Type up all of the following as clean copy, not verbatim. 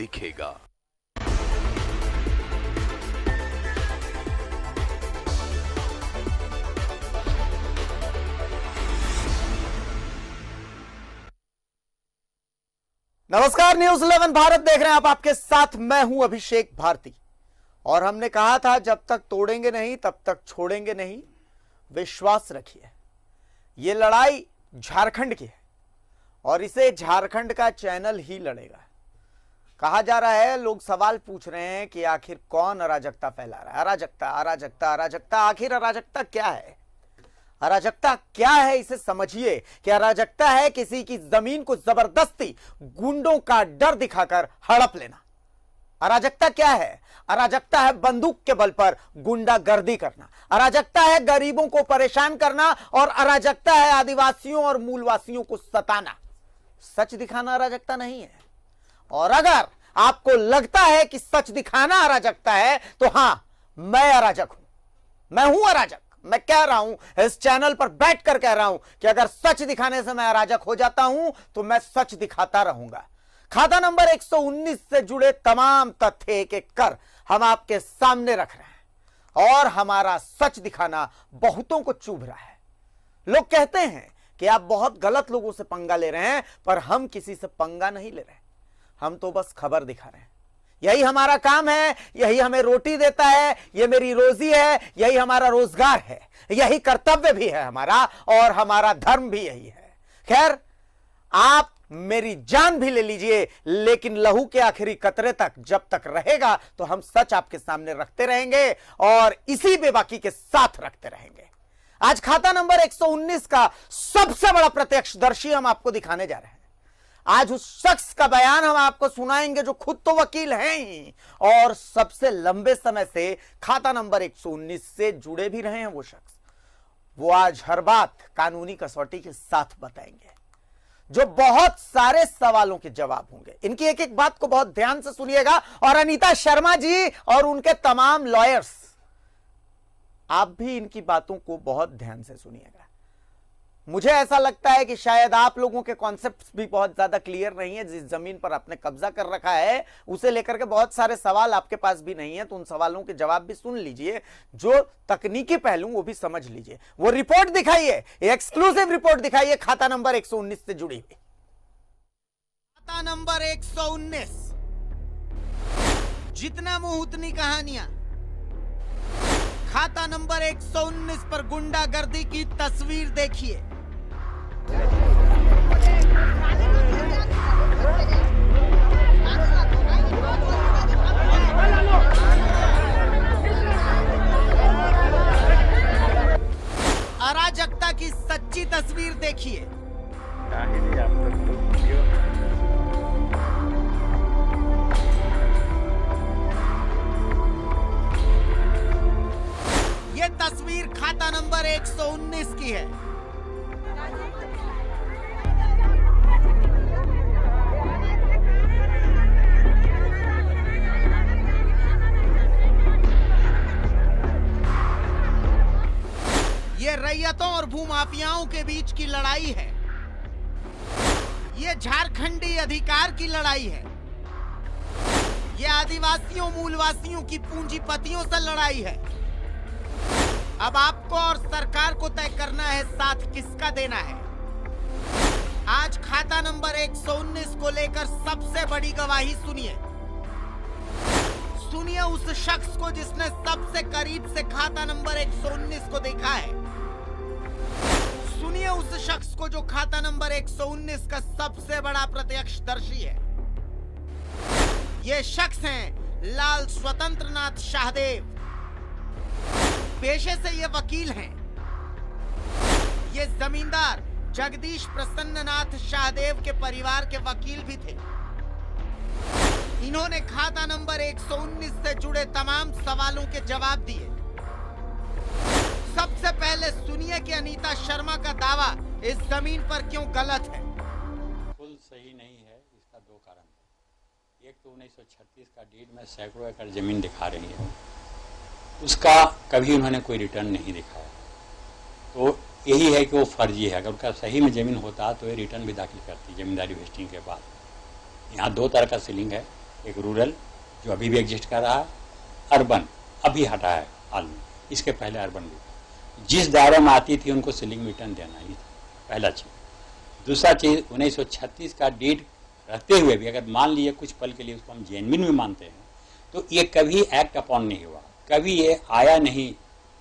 दिखेगा। नमस्कार, न्यूज 11 भारत देख रहे हैं आप। आपके साथ मैं हूं अभिषेक भारती। और हमने कहा था जब तक तोड़ेंगे नहीं तब तक छोड़ेंगे नहीं। विश्वास रखिए, ये लड़ाई झारखंड की है और इसे झारखंड का चैनल ही लड़ेगा। कहा जा रहा है, लोग सवाल पूछ रहे हैं कि आखिर कौन अराजकता फैला रहा है। अराजकता अराजकता अराजकता, आखिर अराजकता क्या है? अराजकता क्या है इसे समझिए कि अराजकता है किसी की जमीन को जबरदस्ती गुंडों का डर दिखाकर हड़प लेना। अराजकता क्या है? अराजकता है बंदूक के बल पर गुंडागर्दी करना। अराजकता है गरीबों को परेशान करना और अराजकता है आदिवासियों और मूलवासियों को सताना। सच दिखाना अराजकता नहीं है। और अगर आपको लगता है कि सच दिखाना अराजकता है तो हां, मैं अराजक हूं, मैं हूं अराजक। मैं कह रहा हूं, इस चैनल पर बैठकर कह रहा हूं कि अगर सच दिखाने से मैं अराजक हो जाता हूं तो मैं सच दिखाता रहूंगा। खाता नंबर 119 से जुड़े तमाम तथ्य एक एक कर हम आपके सामने रख रहे हैं और हमारा सच दिखाना बहुतों को चुभ रहा है। लोग कहते हैं कि आप बहुत गलत लोगों से पंगा ले रहे हैं, पर हम किसी से पंगा नहीं ले रहे, हम तो बस खबर दिखा रहे हैं। यही हमारा काम है, यही हमें रोटी देता है, यह मेरी रोजी है, यही हमारा रोजगार है, यही कर्तव्य भी है हमारा और हमारा धर्म भी यही है। खैर, आप मेरी जान भी ले लीजिए, लेकिन लहू के आखिरी कतरे तक जब तक रहेगा तो हम सच आपके सामने रखते रहेंगे और इसी बेबाकी के साथ रखते रहेंगे। आज खाता नंबर 119 का सबसे बड़ा प्रत्यक्षदर्शी हम आपको दिखाने जा रहे हैं। आज उस शख्स का बयान हम आपको सुनाएंगे जो खुद तो वकील हैं ही और सबसे लंबे समय से खाता नंबर 119 से जुड़े भी रहे हैं। वो शख्स, वो आज हर बात कानूनी कसौटी के साथ बताएंगे, जो बहुत सारे सवालों के जवाब होंगे। इनकी एक एक बात को बहुत ध्यान से सुनिएगा और अनीता शर्मा जी और उनके तमाम लॉयर्स, आप भी इनकी बातों को बहुत ध्यान से सुनिएगा। मुझे ऐसा लगता है कि शायद आप लोगों के कॉन्सेप्ट्स भी बहुत ज्यादा क्लियर नहीं है। जिस जमीन पर आपने कब्जा कर रखा है उसे लेकर के बहुत सारे सवाल आपके पास भी नहीं है, तो उन सवालों के जवाब भी सुन लीजिए। जो तकनीकी पहलू वो भी समझ लीजिए। वो रिपोर्ट दिखाइए, एक्सक्लूसिव रिपोर्ट दिखाइए खाता नंबर 119 से जुड़ी हुई। खाता नंबर 119, जितना मुंह उतनी कहानियां। खाता नंबर 119 पर गुंडागर्दी की तस्वीर देखिए। अराजकता की सच्ची तस्वीर देखिए। ये तस्वीर खाता नंबर 119 की है। ये रैयतों और भूमाफियाओं के बीच की लड़ाई है। ये झारखंडी अधिकार की लड़ाई है। ये आदिवासियों मूलवासियों की पूंजीपतियों से लड़ाई है। अब आपको और सरकार को तय करना है साथ किसका देना है। आज खाता नंबर 119 को लेकर सबसे बड़ी गवाही सुनिए। सुनिए उस शख्स को जिसने सबसे करीब से खाता नंबर 119 को देखा है। सुनिए उस शख्स को जो खाता नंबर 119 का सबसे बड़ा प्रत्यक्षदर्शी है। ये शख्स हैं लाल स्वतंत्रनाथ शाहदेव। पेशे से ये वकील हैं। ये जमींदार जगदीश प्रसन्ननाथ शाहदेव के परिवार के वकील भी थे। इन्होंने खाता नंबर 119 से जुड़े तमाम सवालों के जवाब दिए। सबसे पहले सुनिए कि अनीता शर्मा का दावा इस जमीन पर क्यों गलत है। बिल्कुल सही नहीं है। इसका दो कारण है। एक तो 1936 का डीड में सैकड़ों एकड़ जमीन दिखा रही है, उसका कभी उन्होंने कोई रिटर्न नहीं दिखाया। तो यही है कि वो फर्जी है। अगर उनका सही में ज़मीन होता तो ये रिटर्न भी दाखिल करती जमींदारी वेस्टिंग के बाद। यहाँ दो तरह का सीलिंग है। एक रूरल जो अभी भी एग्जिस्ट कर रहा है, अर्बन अभी हटा है हाल में, इसके पहले अर्बन भी था। जिस दायरे में आती थी उनको सीलिंग रिटर्न देना ही था, पहला चीज़। दूसरा चीज़ 1936 का डीड रहते हुए भी अगर मान लीजिए कुछ पल के लिए उसको हम जेन्युइन भी मानते हैं, तो ये कभी एक्ट अपॉन नहीं हुआ, कभी ये आया नहीं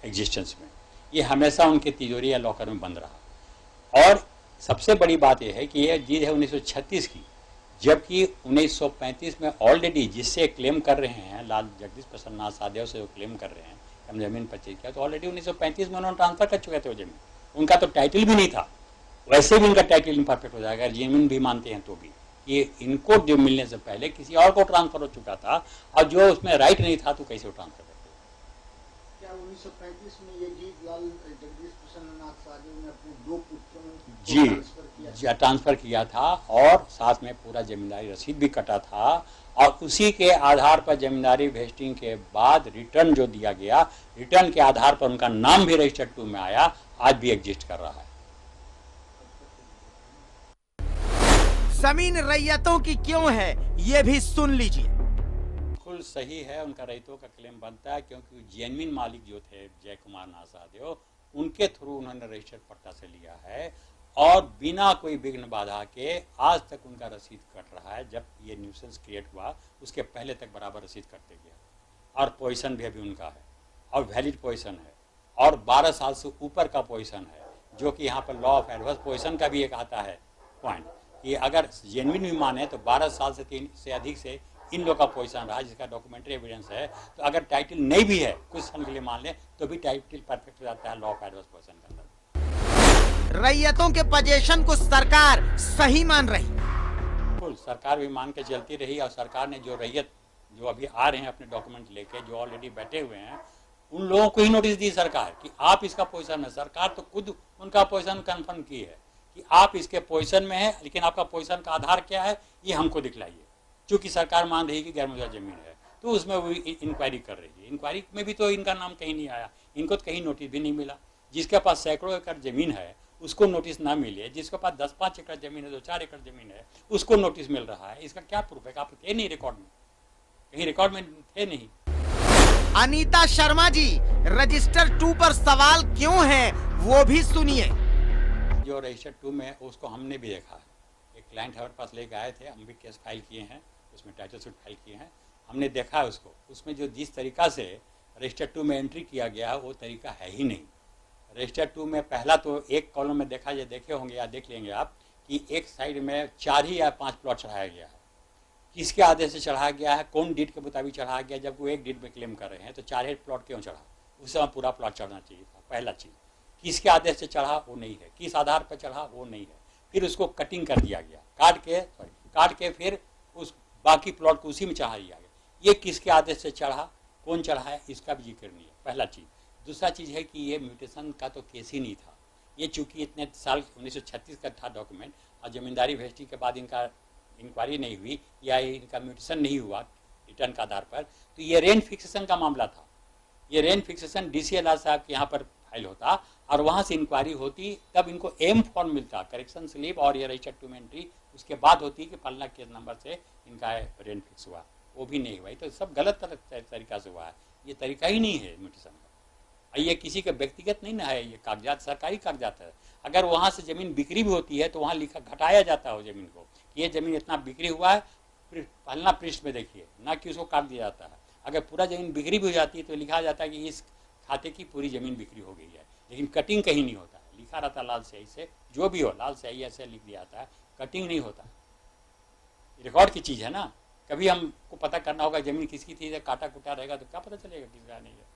एग्जिस्टेंस में, ये हमेशा उनके तिजोरी या लॉकर में बंद रहा। और सबसे बड़ी बात यह है कि ये डीड है 1936 की, जबकि 1935 में ऑलरेडी जिससे क्लेम कर रहे हैं लाल जगदीश प्रसाद नाथ साहदेव से वो क्लेम कर रहे हैं हम जमीन परचेज किया, तो ऑलरेडी 1935 में उन्होंने ट्रांसफर कर चुके थे वो जमीन, उनका तो टाइटल भी नहीं था। वैसे भी इनका टाइटल इनपरफेक्ट हो जाएगा, जमीन भी मानते हैं तो भी ये इनको जो मिलने से पहले किसी और को ट्रांसफर हो चुका था, और जो उसमें राइट नहीं था तो कैसे वो ट्रांसफर करते। क्या 1935 में ये डीड लाल जगदीश प्रसाद नाथ साहदेव ने अपने 2 पुत्रों को जी ट्रांसफर किया था, और साथ में पूरा जमींदारी रसीद भी कटा था, और उसी के आधार पर जमींदारी वेस्टिंग के बाद रिटर्न जो दिया गया, रिटर्न के आधार पर उनका नाम भी रजिस्टर्ड 2 में आया, आज भी एग्जिस्ट कर रहा है। जमीन रैयतों की क्यों है, ये भी सुन लीजिए। बिल्कुल सही है, उनका रैयतों का क्लेम बनता है, क्योंकि जेन्युइन मालिक जो थे जय कुमार नाथ साहदेव, उनके थ्रू उन्होंने रजिस्टर्ड पट्टा से लिया है, और बिना कोई विघ्न बाधा के आज तक उनका रसीद कट रहा है। जब ये न्यूसेंस क्रिएट हुआ उसके पहले तक बराबर रसीद कटते गया, और पोजीशन भी अभी उनका है, और वैलिड पोजीशन है, और 12 साल से ऊपर का पोजीशन है, जो कि यहाँ पर लॉ ऑफ एडवर्स पोजीशन का भी एक आता है पॉइंट, कि अगर जेन्युइन भी माने तो 12 साल से 3 से अधिक से इन लोग का पोजीशन रहा, जिसका डॉक्यूमेंट्री एविडेंस है। तो अगर टाइटल नहीं भी है कुछ सन के लिए मान ले, तो भी टाइटल परफेक्ट हो जाता है लॉ ऑफ एडवर्स पोजीशन के अंदर। रैयतों के पोजीशन को सरकार सही मान रही, बिल्कुल सरकार भी मान के चलती रही, और सरकार ने जो रैयत जो अभी आ रहे हैं अपने डॉक्यूमेंट लेके, जो ऑलरेडी बैठे हुए हैं, उन लोगों को ही नोटिस दी सरकार कि आप इसका पोजीशन में, सरकार तो खुद उनका पोजीशन कंफर्म की है कि आप इसके पोजीशन में है, लेकिन आपका पोजीशन का आधार क्या है ये हमको दिखलाइए। चूंकि सरकार मान रही कि गैर मुआवजा जमीन है, तो उसमें वो इंक्वायरी कर रही है। इंक्वायरी में भी तो इनका नाम कहीं नहीं आया, इनको तो कहीं नोटिस भी नहीं मिला। जिसके पास सैकड़ों एकड़ जमीन है उसको नोटिस ना मिले, जिसके पास 10-5 एकड़ जमीन है, 2-4 एकड़ जमीन है, उसको नोटिस मिल रहा है। इसका क्या प्रूफ है? आप थे नहीं रिकॉर्ड में, कहीं रिकॉर्ड में थे नहीं। अनीता शर्मा जी, रजिस्टर 2 पर सवाल क्यों है वो भी सुनिए। जो रजिस्टर 2 में उसको हमने भी देखा है, एक क्लाइंट हमारे पास लेके आए थे, हम भी केस फाइल किए हैं, उसमें टाइटल सूट फाइल किए हैं, हमने देखा है उसको। उसमें जो जिस तरीका से रजिस्टर 2 में एंट्री किया गया है वो तरीका है ही नहीं। रजिस्टर 2 में पहला तो एक कॉलम में देखा, ये देखे होंगे या देख लेंगे आप, कि एक साइड में 4 ही या 5 प्लॉट चढ़ाया गया है। किसके आदेश से चढ़ाया गया है, कौन डीड के मुताबिक चढ़ाया गया? जब वो एक डीड में क्लेम कर रहे हैं तो 4 ही प्लॉट क्यों चढ़ा? उस समय पूरा प्लॉट चढ़ना चाहिए था। पहला चीज़, किसके आदेश से चढ़ा वो नहीं है, किस आधार पर चढ़ा वो नहीं है। फिर उसको कटिंग कर दिया गया, काट के फिर उस बाकी प्लॉट को उसी में चढ़ा दिया गया। ये किसके आदेश से चढ़ा, कौन चढ़ा है, इसका भी जिक्र नहीं है, पहला चीज़। दूसरा चीज़ है कि ये म्यूटेशन का तो केस ही नहीं था। ये चूंकि इतने साल 1936 का था डॉक्यूमेंट, और जमींदारी वेस्टिंग के बाद इनका इंक्वायरी नहीं हुई या इनका म्यूटेशन नहीं हुआ रिटर्न का आधार पर, तो ये रेंट फिक्सेशन का मामला था। ये रेंट फिक्सेशन DCLR साहब के यहाँ पर फाइल होता, और वहाँ से इंक्वायरी होती, तब इनको एम फॉर्म मिलता, करेक्शन स्लिप और ये रजिस्टर 2 में एंट्री, उसके बाद होती कि फलना केस नंबर से इनका रेंट फिक्स हुआ, वो भी नहीं हुआ। तो सब गलत तरीका से हुआ है, ये तरीका ही नहीं है म्यूटेशन का। ये किसी का व्यक्तिगत नहीं ना है, ये कागजात सरकारी कागजात है। अगर वहाँ से ज़मीन बिक्री भी होती है तो वहाँ लिखा घटाया जाता है ज़मीन को कि ये ज़मीन इतना बिक्री हुआ है, फिर पहला पृष्ठ में देखिए, ना कि उसको काट दिया जाता है। अगर पूरा ज़मीन बिक्री भी हो जाती है तो लिखा जाता है कि इस खाते की पूरी ज़मीन बिक्री हो गई है, लेकिन कटिंग कहीं नहीं होता है। लिखा रहता लाल स्याही से, जो भी हो लाल स्याही ऐसे लिख दिया जाता है, कटिंग नहीं होता। रिकॉर्ड की चीज़ है ना, कभी हमको पता करना होगा ज़मीन किसकी थी, काटा कुटा रहेगा तो क्या पता चलेगा किसका नहीं है,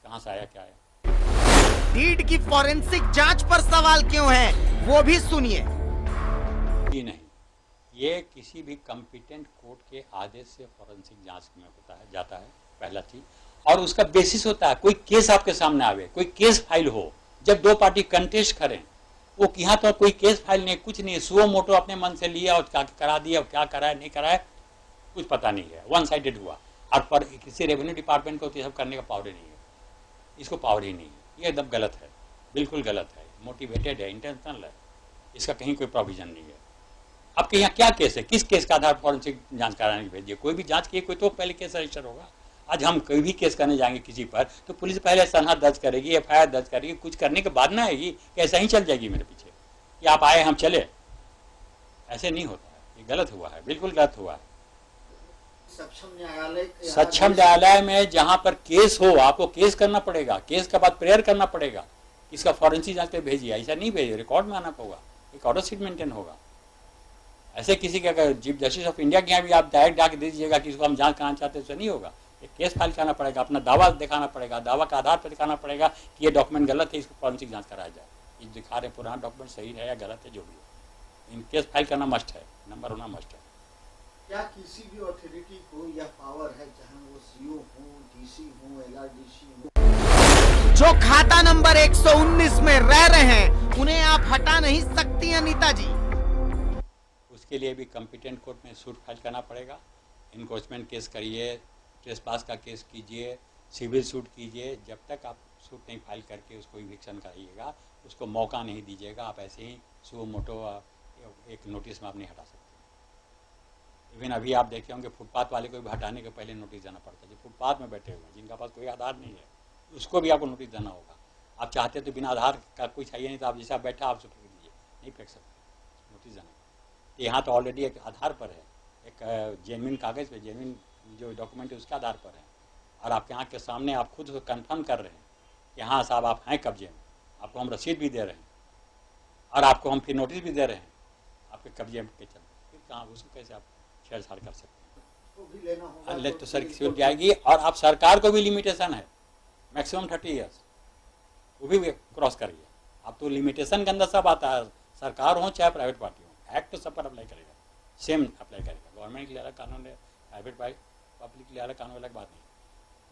कहाँ से आया क्या है। डीड की फॉरेंसिक जांच पर सवाल क्यों है वो भी सुनिए। जी नहीं, ये किसी भी कॉम्पिटेंट कोर्ट के आदेश से फॉरेंसिक जांच में होता है, जाता है, पहला चीज। और उसका बेसिस होता है कोई केस आपके सामने आवे, कोई केस फाइल हो, जब 2 पार्टी कंटेस्ट करें। वो यहाँ तो कोई केस फाइल नहीं, कुछ नहीं, सुओ मोटो अपने मन से लिया और क्या करा दिया, क्या कराया नहीं कराया कुछ पता नहीं है, वन साइडेड हुआ। और पर किसी रेवेन्यू डिपार्टमेंट को तो सब करने का पावर ही नहीं है, इसको पावर ही नहीं है। ये एकदम गलत है, बिल्कुल गलत है, मोटिवेटेड है, इंटेंशनल है, इसका कहीं कोई प्रोविजन नहीं है। आपके यहाँ क्या केस है, किस केस का आधार फॉरेंसिक जांच कराने की भेजिए। कोई भी जांच किए कोई तो पहले केस रजिस्टर होगा। आज हम कोई भी केस करने जाएंगे किसी पर तो पुलिस पहले सनहा दर्ज करेगी, FIR दर्ज करेगी, कुछ करने के बाद ना आएगी कि ऐसा ही चल जाएगी मेरे पीछे कि आप आए हम चले। ऐसे नहीं होता है, ये गलत हुआ है, बिल्कुल गलत हुआ है। सक्षम न्यायालय में जहां पर केस हो आपको केस करना पड़ेगा, केस के बाद प्रेयर करना पड़ेगा, इसका फॉरेंसिक जांच पे भेजिए। ऐसा नहीं भेजिए, रिकॉर्ड में आना होगा, एक ऑर्डर शीट मेंटेन होगा। ऐसे किसी का चीफ जस्टिस ऑफ इंडिया के यहाँ भी आप डायरेक्ट डाक दीजिएगा कि इसको हम जांच कराना चाहते हैं, उससे नहीं होगा। एक केस फाइल कराना पड़ेगा, अपना दावा दिखाना पड़ेगा, दावा के आधार पर दिखाना पड़ेगा कि ये डॉक्यूमेंट गलत है, इसको फॉरेंसिक जांच कराया जाए। ये दिखा रहे पुराना डॉक्यूमेंट सही है या गलत है, जो भी है, इन केस फाइल करना मस्ट है, नंबर होना मस्ट है। क्या किसी भी अथॉरिटी को यह पावर है, चाहे वो CO हो, DC हो, LRDC हो, जो खाता नंबर 119 में रह रहे हैं उन्हें आप हटा नहीं सकती अनीता जी? उसके लिए भी कॉम्पिटेंट कोर्ट में सूट फाइल करना पड़ेगा। इनक्रोचमेंट केस करिए, ट्रेसपास का केस कीजिए, सिविल सूट कीजिए। जब तक आप सूट नहीं फाइल करके उसको इविक्शन कराइएगा, उसको मौका नहीं दीजिएगा, आप ऐसे ही सुओ मोटो एक नोटिस में आप नहीं हटा सकते। इवन अभी आप देखे होंगे फुटपाथ वाले को भी हटाने के पहले नोटिस देना पड़ता है। जो फुटपाथ में बैठे हुए हैं, जिनका पास कोई आधार नहीं है, उसको भी आपको नोटिस देना होगा। आप चाहते तो बिना आधार का कोई चाहिए नहीं, तो आप जैसे आप बैठा आप उसको फेंक दीजिए, नहीं फेंक सकते, नोटिस देना। यहाँ तो ऑलरेडी एक आधार पर है, एक जेन्युइन कागज़ पे जेन्युइन जो डॉक्यूमेंट है उसके आधार पर है, और आपके आँख के सामने आप खुद को कन्फर्म कर रहे हैं कि हाँ साहब आप हैं कब्जे में, आपको हम रसीद भी दे रहे हैं और आपको हम फिर नोटिस भी दे रहे हैं आपके कब्जे के चलते। फिर कहाँ उसको कैसे आप छेड़छाड़ कर सकते हैं? वो भी लेना होगा तो सर किसी जाएगी। और आप सरकार को भी लिमिटेशन है, मैक्सिमम 30 ईयर्स, वो भी क्रॉस करिए आप। तो लिमिटेशन के अंदर सब आता है, सरकार हो चाहे प्राइवेट पार्टी हो, एक्ट तो सब पर अप्लाई करेगा, सेम अप्लाई करेगा। गवर्नमेंट के लिए अलग कानून है, प्राइवेट पब्लिक के लिए अलग कानून, अलग बात नहीं।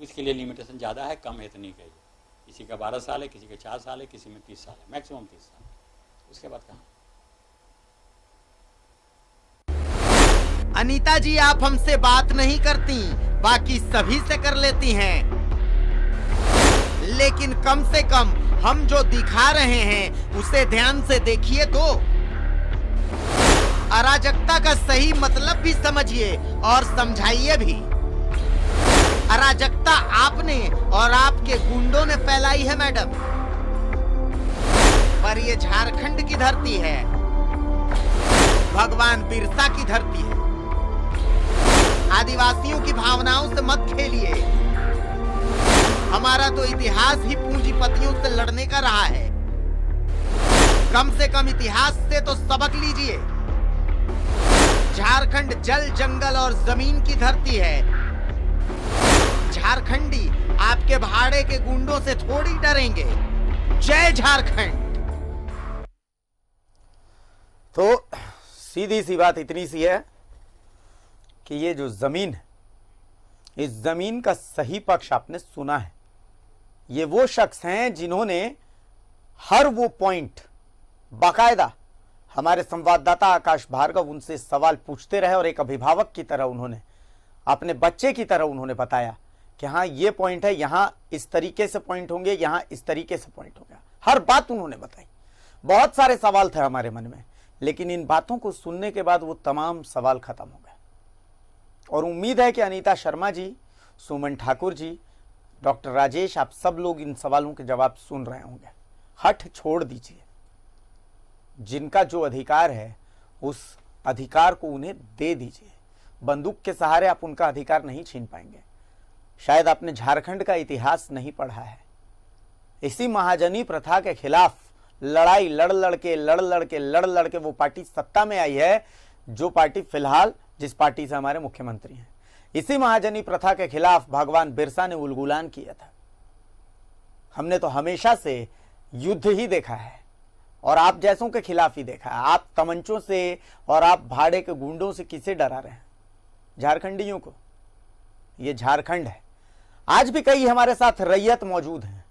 इसके लिए लिमिटेशन ज़्यादा है, कम है तो नहीं कहिए। किसी का 12 साल है, किसी का 4 साल है, किसी में 30 साल है, मैक्सिमम 30 साल। उसके बाद कहाँ? अनीता जी आप हमसे बात नहीं करती, बाकी सभी से कर लेती हैं, लेकिन कम से कम हम जो दिखा रहे हैं उसे ध्यान से देखिए तो। अराजकता का सही मतलब भी समझिए और समझाइए भी। अराजकता आपने और आपके गुंडों ने फैलाई है मैडम, पर ये झारखंड की धरती है, भगवान बिरसा की धरती है। आदिवासियों की भावनाओं से मत खेलिए। हमारा तो इतिहास ही पूंजीपतियों से लड़ने का रहा है। कम से कम इतिहास से तो सबक लीजिए। झारखंड जल, जंगल और जमीन की धरती है। झारखंडी आपके भाड़े के गुंडों से थोड़ी डरेंगे। जय झारखंड। तो सीधी सी बात इतनी सी है कि ये जो जमीन है, इस जमीन का सही पक्ष आपने सुना है। ये वो शख्स हैं जिन्होंने हर वो पॉइंट बाकायदा, हमारे संवाददाता आकाश भार्गव उनसे सवाल पूछते रहे और एक अभिभावक की तरह उन्होंने, अपने बच्चे की तरह उन्होंने बताया कि हाँ ये पॉइंट है, यहां इस तरीके से पॉइंट होंगे, यहां इस तरीके से पॉइंट होगा। हर बात उन्होंने बताई। बहुत सारे सवाल थे हमारे मन में, लेकिन इन बातों को सुनने के बाद वो तमाम सवाल खत्म हो गए। और उम्मीद है कि अनीता शर्मा जी, सुमन ठाकुर जी, डॉक्टर राजेश, आप सब लोग इन सवालों के जवाब सुन रहे होंगे। हठ छोड़ दीजिए। जिनका जो अधिकार है उस अधिकार को उन्हें दे दीजिए। बंदूक के सहारे आप उनका अधिकार नहीं छीन पाएंगे। शायद आपने झारखंड का इतिहास नहीं पढ़ा है। इसी महाजनी प्रथा के खिलाफ लड़ाई लड़ लड़ के वो पार्टी सत्ता में आई है, जो पार्टी फिलहाल जिस पार्टी से हमारे मुख्यमंत्री हैं। इसी महाजनी प्रथा के खिलाफ भगवान बिरसा ने उलगुलान किया था। हमने तो हमेशा से युद्ध ही देखा है और आप जैसों के खिलाफ ही देखा है। आप तमंचों से और आप भाड़े के गुंडों से किसे डरा रहे हैं? झारखंडियों को। ये झारखंड है। आज भी कई हमारे साथ रैयत मौजूद हैं।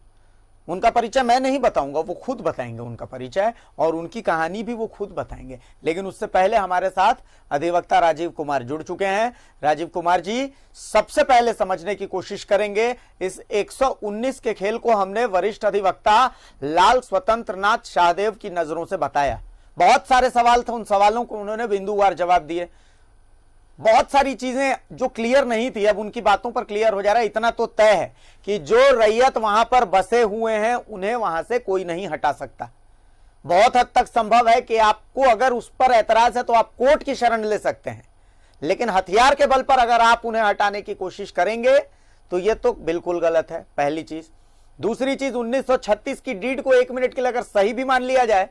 उनका परिचय मैं नहीं बताऊंगा, वो खुद बताएंगे उनका परिचय और उनकी कहानी भी वो खुद बताएंगे। लेकिन उससे पहले हमारे साथ अधिवक्ता राजीव कुमार जुड़ चुके हैं। राजीव कुमार जी, सबसे पहले समझने की कोशिश करेंगे इस 119 के खेल को हमने वरिष्ठ अधिवक्ता लाल स्वतंत्र नाथ शाहदेव की नजरों से बताया। बहुत सारे सवाल थे, उन सवालों को उन्होंने बिंदुवार जवाब दिए। बहुत सारी चीजें जो क्लियर नहीं थी अब उनकी बातों पर क्लियर हो जा रहा है। इतना तो तय है कि जो रैयत वहां पर बसे हुए हैं उन्हें वहां से कोई नहीं हटा सकता। बहुत हद तक संभव है कि आपको अगर उस पर ऐतराज है तो आप कोर्ट की शरण ले सकते हैं, लेकिन हथियार के बल पर अगर आप उन्हें हटाने की कोशिश करेंगे तो यह तो बिल्कुल गलत है, पहली चीज। दूसरी चीज, 1936 की डीड को 1 मिनट के लिए अगर सही भी मान लिया जाए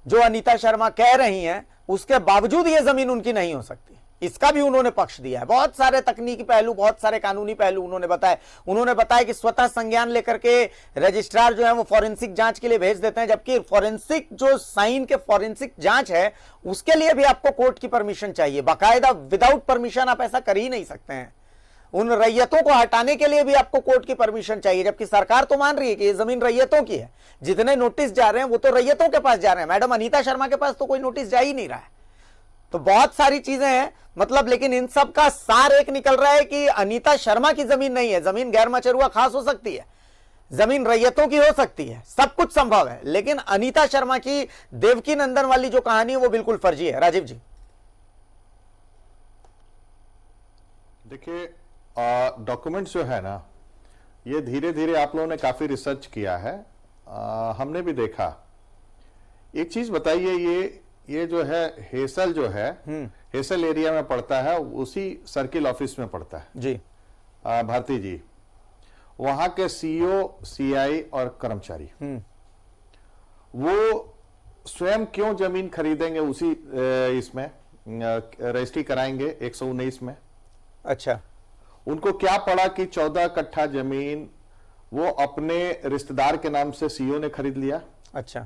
जो अनीता शर्मा कह रही हैं, उसके बावजूद यह जमीन उनकी नहीं हो सकती, इसका भी उन्होंने पक्ष दिया है। बहुत सारे तकनीकी पहलू, बहुत सारे कानूनी पहलू उन्होंने बताए। उन्होंने बताया कि स्वतः संज्ञान लेकर के रजिस्ट्रार जो है वो फॉरेंसिक जांच के लिए भेज देते हैं, जबकि फॉरेंसिक जो साइन के फॉरेंसिक जांच है उसके लिए भी आपको कोर्ट की परमिशन चाहिए। बाकायदा विदाउट परमिशन आप ऐसा कर ही नहीं सकते हैं। उन रैयतों को हटाने के लिए भी आपको कोर्ट की परमिशन चाहिए, जबकि सरकार तो मान रही है कि ये जमीन रैयतों की है। जितने नोटिस जा रहे हैं वो तो रैयतों के पास जा रहे हैं। मैडम अनीता शर्मा के पास तो कोई नोटिस जा ही नहीं रहा है। तो बहुत सारी चीजें हैं, मतलब, लेकिन इन सब का सार एक निकल रहा है कि अनीता शर्मा की जमीन नहीं है। जमीन गैर मचरुआ खास हो सकती है, जमीन रैयतों की हो सकती है, सब कुछ संभव है, लेकिन अनीता शर्मा की देवकी नंदन वाली जो कहानी है वो बिल्कुल फर्जी है। राजीव जी, देखिए, डॉक्यूमेंट्स जो है ना, ये धीरे धीरे आप लोगों ने काफी रिसर्च किया है, हमने भी देखा। एक चीज बताइए, ये जो है हेसल जो है, हेसल एरिया में पड़ता है, उसी सर्किल ऑफिस में पड़ता है जी। भारती जी, वहां के सीईओ, सीआई और कर्मचारी वो स्वयं क्यों जमीन खरीदेंगे उसी इसमें रजिस्ट्री कराएंगे 119 में? अच्छा, उनको क्या पड़ा कि 14 कट्ठा जमीन वो अपने रिश्तेदार के नाम से सीईओ ने खरीद लिया। अच्छा,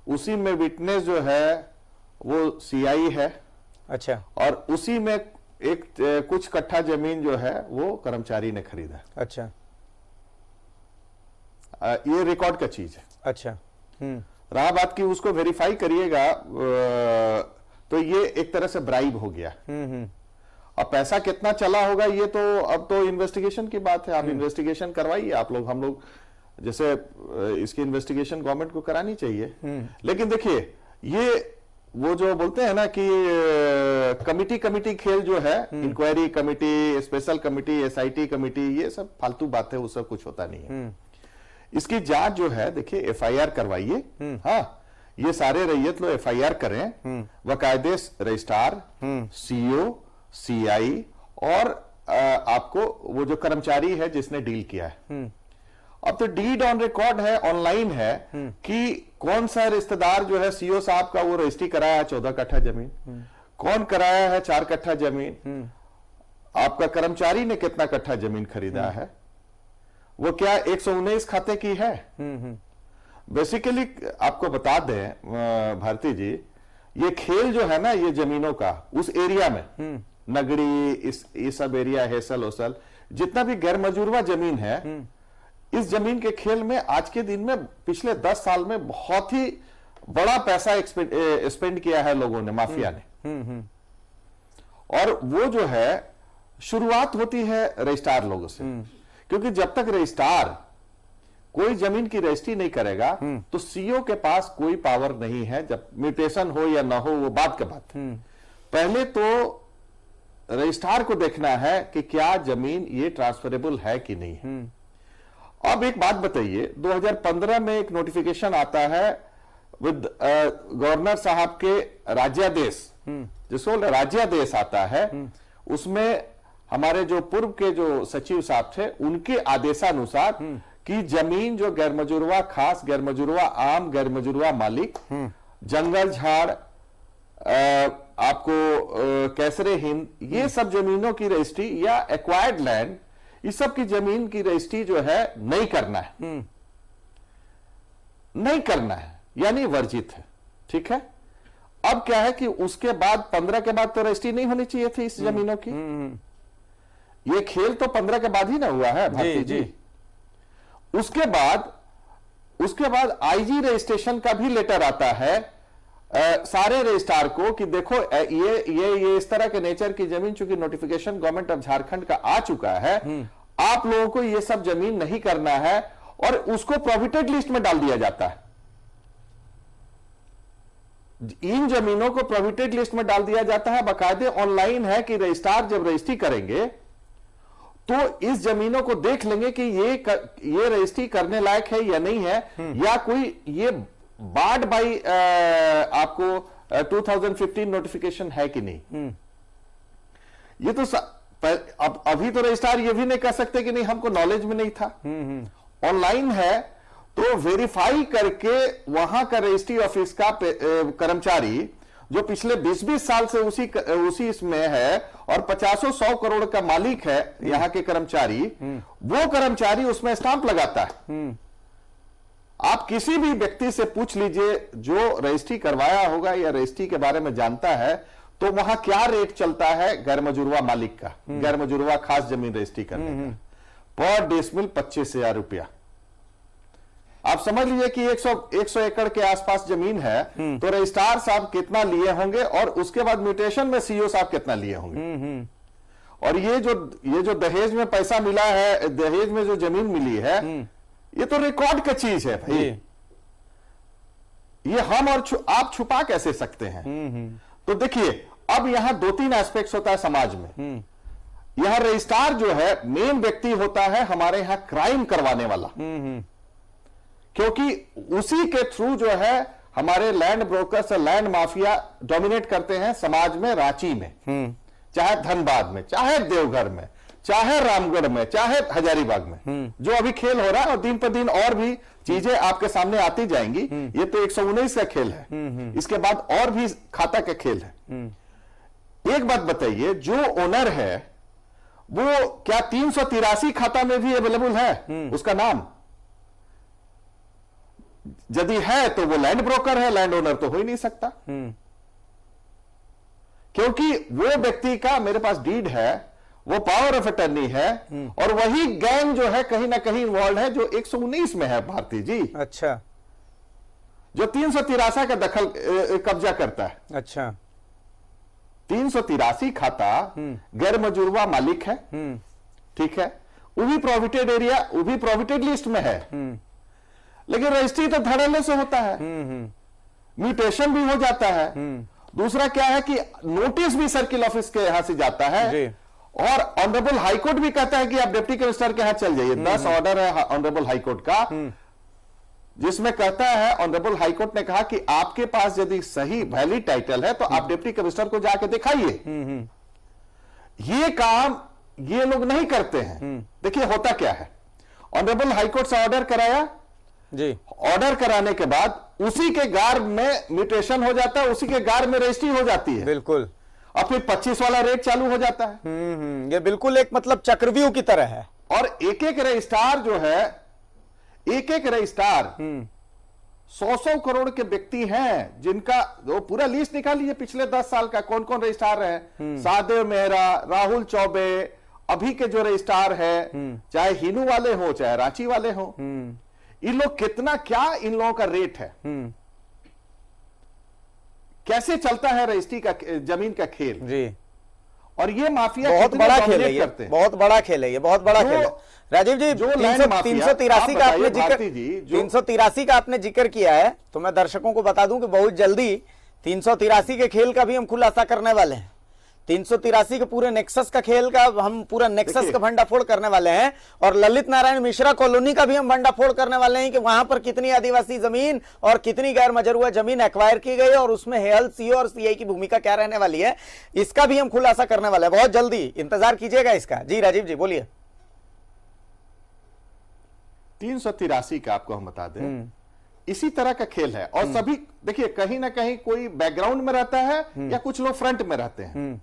उसी में विटनेस जो है वो सीआई है। अच्छा, और उसी में एक कुछ कट्ठा जमीन जो है वो कर्मचारी ने खरीदा। अच्छा, ये रिकॉर्ड का चीज है। अच्छा, रहा बात की उसको वेरीफाई करिएगा, तो ये एक तरह से ब्राइब हो गया। अब पैसा कितना चला होगा ये तो अब तो इन्वेस्टिगेशन की बात है। आप इन्वेस्टिगेशन करवाइए, आप लोग, हम लोग, जैसे इसकी इन्वेस्टिगेशन गवर्नमेंट को करानी चाहिए। लेकिन देखिए, ये वो जो बोलते हैं ना कि कमिटी खेल जो है, inquiry committee, special committee, SIT committee, ये सब फालतू बात है, उससे कुछ होता नहीं है। इसकी जांच जो है, देखिए, एफआईआर करवाइए। हाँ, ये सारे रैयत लोग एफआईआर करें, वकायदे रजिस्ट्रार, सीईओ, सीआई और आपको वो जो कर्मचारी है जिसने डील किया है। अब तो डीड ऑन रिकॉर्ड है, ऑनलाइन है कि कौन सा रिश्तेदार जो है सीईओ साहब का वो रजिस्ट्री कराया है 14 कट्ठा जमीन, कौन कराया है 4 कट्ठा जमीन, आपका कर्मचारी ने कितना कट्ठा जमीन खरीदा है, वो क्या 119 खाते की है। बेसिकली आपको बता दें भारती जी, ये खेल जो है ना, ये जमीनों का उस एरिया में, नगरी, इस सब एरिया, हेसल ओसल, जितना भी गैर मजूरवा जमीन है, इस जमीन के खेल में आज के दिन में पिछले 10 साल में बहुत ही बड़ा पैसा स्पेंड किया है लोगों ने, माफिया ने। और वो जो है, शुरुआत होती है रजिस्ट्रार लोगों से, क्योंकि जब तक रजिस्ट्रार कोई जमीन की रजिस्ट्री नहीं करेगा तो सीईओ के पास कोई पावर नहीं है। जब म्यूटेशन हो या ना हो वो बात का बात। पहले तो रजिस्ट्रार को देखना है कि क्या जमीन ये ट्रांसफरेबल है कि नहीं है। अब एक बात बताइए, 2015 में एक नोटिफिकेशन आता है विद गवर्नर साहब के राज्यादेश, जिसको राज्यादेश आता है, उसमें हमारे जो पूर्व के जो सचिव साहब थे उनके आदेशानुसार कि जमीन जो गैर मजूरवा खास, गैर मजूरवा आम, गैर मजूरवा मालिक, जंगल झाड़, आपको कैसरे हिंद, ये सब जमीनों की रजिस्ट्री या एक्वायर्ड लैंड, इस सब की जमीन की रजिस्ट्री जो है नहीं करना है। नहीं करना है यानी वर्जित है। ठीक है, अब क्या है कि उसके बाद 15 के बाद तो रजिस्ट्री नहीं होनी चाहिए थी इस जमीनों की। ये खेल तो 15 के बाद ही ना हुआ है भारती जी। उसके बाद आईजी रजिस्ट्रेशन का भी लेटर आता है सारे रजिस्ट्रार को कि देखो ये इस तरह के नेचर की जमीन, चूंकि नोटिफिकेशन गवर्नमेंट ऑफ झारखंड का आ चुका है, आप लोगों को ये सब जमीन नहीं करना है, और उसको प्रोहिबिटेड लिस्ट में डाल दिया जाता है। इन जमीनों को प्रोहिबिटेड लिस्ट में डाल दिया जाता है। बाकायदे ऑनलाइन है कि रजिस्ट्रार जब रजिस्ट्री करेंगे तो इस जमीनों को देख लेंगे कि ये रजिस्ट्री करने लायक है या नहीं है, या कोई ये बार्ड बाई आपको 2015 नोटिफिकेशन है कि नहीं। ये तो अब अभी तो रजिस्ट्रार ये भी नहीं कह सकते कि नहीं हमको नॉलेज में नहीं था। ऑनलाइन है तो वेरीफाई करके वहां का रजिस्ट्री ऑफिस का कर्मचारी जो पिछले 20-20 साल से उसी इसमें है और 50-100 करोड़ का मालिक है यहां के कर्मचारी, वो कर्मचारी उसमें स्टांप लगाता है। आप किसी भी व्यक्ति से पूछ लीजिए जो रजिस्ट्री करवाया होगा या रजिस्ट्री के बारे में जानता है, तो वहां क्या रेट चलता है गैर मजुरवा मालिक का, गैर मजुरवा खास जमीन रजिस्ट्री करने का, पर डेसिमल 25,000 रुपया। आप समझ लीजिए कि 100 एकड़ के आसपास जमीन है, तो रजिस्ट्रार साहब कितना लिए होंगे और उसके बाद म्यूटेशन में सीईओ साहब कितना लिए होंगे। और ये जो दहेज में पैसा मिला है, दहेज में जो जमीन मिली है, ये तो रिकॉर्ड का चीज है भाई। ये हम और आप छुपा कैसे सकते हैं। तो देखिए अब यहां 2-3 एस्पेक्ट्स होता है समाज में। यहां रजिस्ट्रार जो है मेन व्यक्ति होता है हमारे यहां क्राइम करवाने वाला, क्योंकि उसी के थ्रू जो है हमारे लैंड ब्रोकर्स और लैंड माफिया डोमिनेट करते हैं समाज में, रांची में, चाहे धनबाद में, चाहे देवघर में, चाहे रामगढ़ में, चाहे हजारीबाग में, जो अभी खेल हो रहा है। और दिन पर दिन और भी चीजें आपके सामने आती जाएंगी। ये तो 119 का खेल है, इसके बाद और भी खाता का खेल है। एक बात बताइए, जो ओनर है वो क्या 383 खाता में भी अवेलेबल है उसका नाम? यदि है तो वो लैंड ब्रोकर है, लैंड ओनर तो हो ही नहीं सकता, क्योंकि वो व्यक्ति का मेरे पास डीड है, वो पावर ऑफ अटर्नी है, और वही गैंग जो है कहीं ना कहीं इन्वॉल्व है जो 119 में है भारती जी। अच्छा, जो 383 का दखल कब्जा करता है। अच्छा, 383 खाता गैर मजुरवा मालिक है, ठीक है, वो भी प्रोहिबिटेड एरिया, वो भी प्रोहिबिटेड लिस्ट में है, लेकिन रजिस्ट्री तो धड़ल्ले से होता है, म्यूटेशन भी हो जाता है। दूसरा क्या है कि नोटिस भी सर्किल ऑफिस के यहां से जाता है, और ऑनरेबल हाईकोर्ट भी कहता है कि आप डिप्टी कमिश्नर के यहां चल जाइए। 10 ऑर्डर है ऑनरेबल हाईकोर्ट का, जिसमें कहता है ऑनरेबल हाईकोर्ट ने कहा कि आपके पास यदि सही वैलिड टाइटल है तो आप डिप्टी कमिश्नर को जाके दिखाइए। ये काम ये लोग नहीं करते हैं। देखिए होता क्या है, ऑनरेबल हाईकोर्ट से ऑर्डर कराया जी, ऑर्डर कराने के बाद उसी के गार में म्यूटेशन हो जाता है, उसी के गार में रजिस्ट्री हो जाती है, बिल्कुल, और फिर 25 वाला रेट चालू हो जाता है। ये बिल्कुल एक मतलब चक्रव्यूह की तरह है। और एक रजिस्ट्रार जो है, एक रजिस्ट्रार 100 करोड़ के व्यक्ति हैं जिनका वो पूरा लिस्ट निकाल लीजिए पिछले 10 साल का, कौन कौन रजिस्ट्रार है। सादेव मेहरा, राहुल चौबे, अभी के जो रजिस्ट्रार है, चाहे हिनू वाले हो चाहे रांची वाले हो, इन लोग कितना, क्या इन लोगों का रेट है, कैसे चलता है रजिस्ट्री का जमीन का खेल जी। और ये माफिया बहुत बड़ा खेल है, ये बहुत बड़ा खेल है, ये बहुत बड़ा खेल है। राजीव जी, जो 383 का आपने जिक्र 383 का आपने जिक्र किया है, तो मैं दर्शकों को बता दूं कि बहुत जल्दी 383 के खेल का भी हम खुलासा करने वाले हैं। 383 के पूरे नेक्सस का खेल का हम पूरा नेक्सस का भंडाफोड़ करने वाले हैं, और ललित नारायण मिश्रा कॉलोनी का भी हम भंडाफोड़ करने वाले हैं कि वहां पर कितनी आदिवासी जमीन और कितनी गैर मजरूआ जमीन एक्वायर की गई, और उसमें हेल्थ सीओ और सीआई की भूमिका क्या रहने वाली है, इसका भी हम खुलासा करने वाले हैं। बहुत जल्दी इंतजार कीजिएगा इसका। जी राजीव जी बोलिए। 383 का आपको हम बता दें, इसी तरह का खेल है। और सभी देखिए कहीं ना कहीं कोई बैकग्राउंड में रहता है या कुछ लोग फ्रंट में रहते हैं,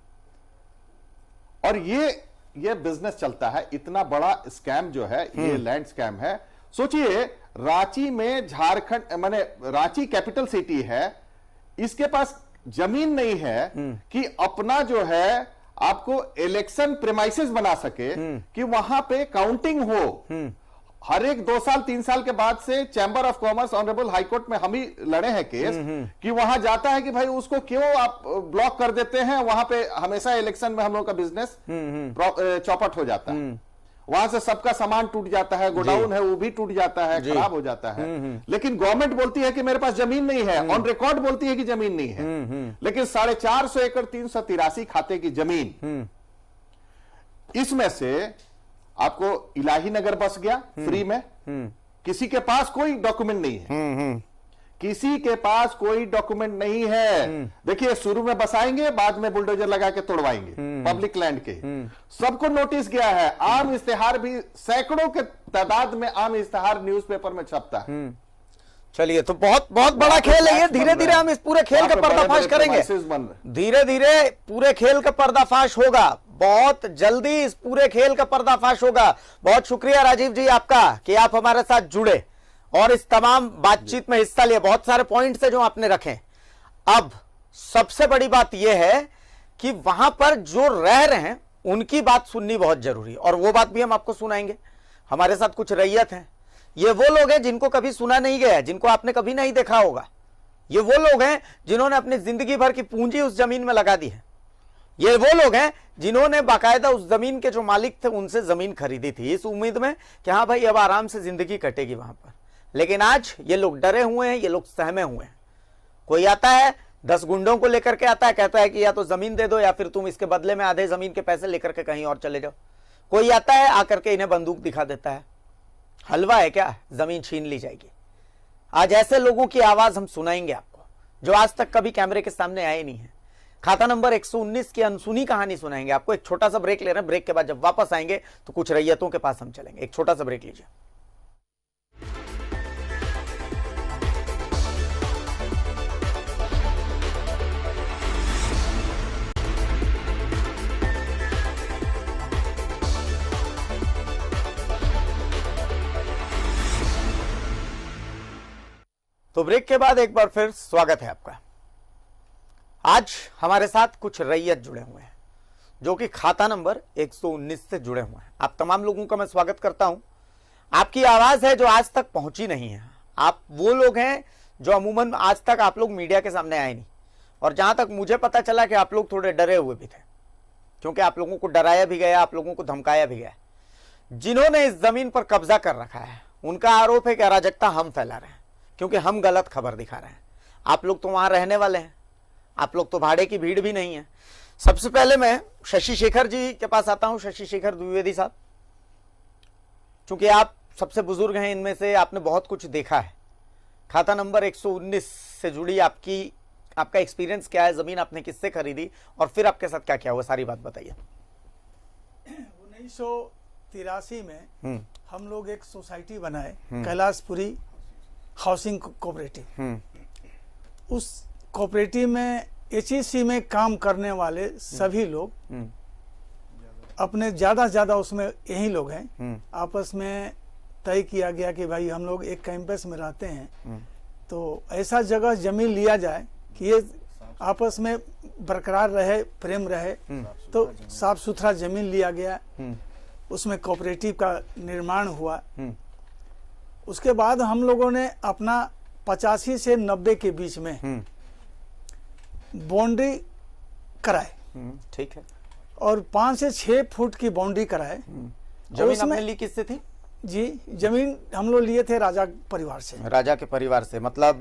और ये बिजनेस चलता है। इतना बड़ा स्कैम जो है ये लैंड स्कैम है। सोचिए रांची में झारखंड, माने रांची कैपिटल सिटी है, इसके पास जमीन नहीं है कि अपना जो है आपको इलेक्शन प्रेमाइसेस बना सके कि वहां पे काउंटिंग हो। हर एक 2 साल 3 साल के बाद से chamber of commerce honourable high court में हम ही लड़े हैं केस कि वहां जाता है कि भाई उसको क्यों आप ब्लॉक कर देते हैं, वहां पे हमेशा इलेक्शन में हम लोग का बिजनेस चौपट हो जाता है। वहां से सबका सामान टूट जाता है, गोडाउन है वो भी टूट जाता है, खराब हो जाता है। लेकिन गवर्नमेंट बोलती है कि मेरे पास जमीन नहीं है, ऑन रिकॉर्ड बोलती है कि जमीन नहीं है। लेकिन 450 एकड़ 383 खाते की जमीन, इसमें से आपको इलाही नगर बस गया फ्री में, किसी के पास कोई डॉक्यूमेंट नहीं है, किसी के पास कोई डॉक्यूमेंट नहीं है। देखिए शुरू में बसाएंगे, बाद में बुलडोजर लगा के तोड़वाएंगे, पब्लिक लैंड के। सबको नोटिस गया है, आम इश्तेहार भी सैकड़ों के तादाद में आम इश्तेहार न्यूज़पेपर में छपता है। चलिए, तो बहुत बहुत बड़ा खेल है ये। धीरे धीरे हम इस पूरे खेल का पर्दाफाश करेंगे, धीरे धीरे पूरे खेल का पर्दाफाश होगा, बहुत जल्दी इस पूरे खेल का पर्दाफाश होगा। बहुत शुक्रिया राजीव जी आपका कि आप हमारे साथ जुड़े और इस तमाम बातचीत में हिस्सा लिए। बहुत सारे पॉइंट्स है जो आपने रखे। अब सबसे बड़ी बात यह है कि वहां पर जो रह रहे हैं उनकी बात सुननी बहुत जरूरी है, और वो बात भी हम आपको सुनाएंगे। हमारे साथ कुछ रैयत हैं, ये वो लोग हैं जिनको कभी सुना नहीं गया, जिनको आपने कभी नहीं देखा होगा। ये वो लोग हैं जिन्होंने अपनी जिंदगी भर की पूंजी उस जमीन में लगा दी है। ये वो लोग हैं जिन्होंने बाकायदा उस जमीन के जो मालिक थे उनसे जमीन खरीदी थी इस उम्मीद में कि हाँ भाई अब आराम से जिंदगी कटेगी वहां पर। लेकिन आज ये लोग डरे हुए हैं, ये लोग सहमे हुए हैं। कोई आता है 10 गुंडों को लेकर के आता है, कहता है कि या तो जमीन दे दो या फिर तुम इसके बदले में आधे जमीन के पैसे लेकर के कहीं और चले जाओ। कोई आता है आकर के इन्हें बंदूक दिखा देता है। हलवा है क्या, जमीन छीन ली जाएगी। आज ऐसे लोगों की आवाज हम सुनाएंगे आपको जो आज तक कभी कैमरे के सामने आए नहीं है। खाता नंबर 119 की अनसुनी कहानी सुनाएंगे आपको। एक छोटा सा ब्रेक ले रहे हैं, ब्रेक के बाद जब वापस आएंगे तो कुछ रैयतों के पास हम चलेंगे। एक छोटा सा ब्रेक लीजिए। तो ब्रेक के बाद एक बार फिर स्वागत है आपका। आज हमारे साथ कुछ रैयत जुड़े हुए हैं जो कि खाता नंबर 119 से जुड़े हुए हैं। आप तमाम लोगों का मैं स्वागत करता हूं। आपकी आवाज है जो आज तक पहुंची नहीं है। आप वो लोग हैं जो अमूमन आज तक आप लोग मीडिया के सामने आए नहीं, और जहां तक मुझे पता चला कि आप लोग थोड़े डरे हुए भी थे, क्योंकि आप लोगों को डराया भी गया, आप लोगों को धमकाया भी गया। जिन्होंने इस जमीन पर कब्जा कर रखा है उनका आरोप है कि अराजकता हम फैला रहे हैं, क्योंकि हम गलत खबर दिखा रहे हैं। आप लोग तो वहां रहने वाले हैं, आप लोग तो भाड़े की भीड़ भी नहीं है। सबसे पहले मैं शशि शेखर जी के पास आता हूं। शशि शेखर द्विवेदी साहब, चूंकि आप सबसे बुजुर्ग हैं इनमें से, आपने बहुत कुछ देखा है। खाता नंबर 119 से जुड़ी आपका एक्सपीरियंस क्या है? जमीन आपने किससे खरीदी और फिर आपके साथ क्या क्या हुआ, सारी बात बताइए। 1983 में हम लोग एक सोसाइटी बनाए, कैलाशपुरी हाउसिंग कोऑपरेटिव। उस कोऑपरेटिव में HEC में काम करने वाले सभी लोग अपने ज्यादा से ज्यादा, उसमें यही लोग हैं, आपस में तय किया गया कि भाई हम लोग एक कैंपस में रहते हैं तो ऐसा जगह जमीन लिया जाए कि ये आपस में बरकरार रहे, प्रेम रहे। तो साफ सुथरा जमीन लिया गया, उसमें कोऑपरेटिव का निर्माण हुआ। उसके बाद हम लोगों ने अपना 85 से 90 के बीच में बाउंड्री कराए, ठीक है, और 5 से 6 फुट की बाउंड्री कराए। जमीन आपने ली किससे थी जी? जमीन हम लोग लिए थे राजा परिवार से। राजा के परिवार से, मतलब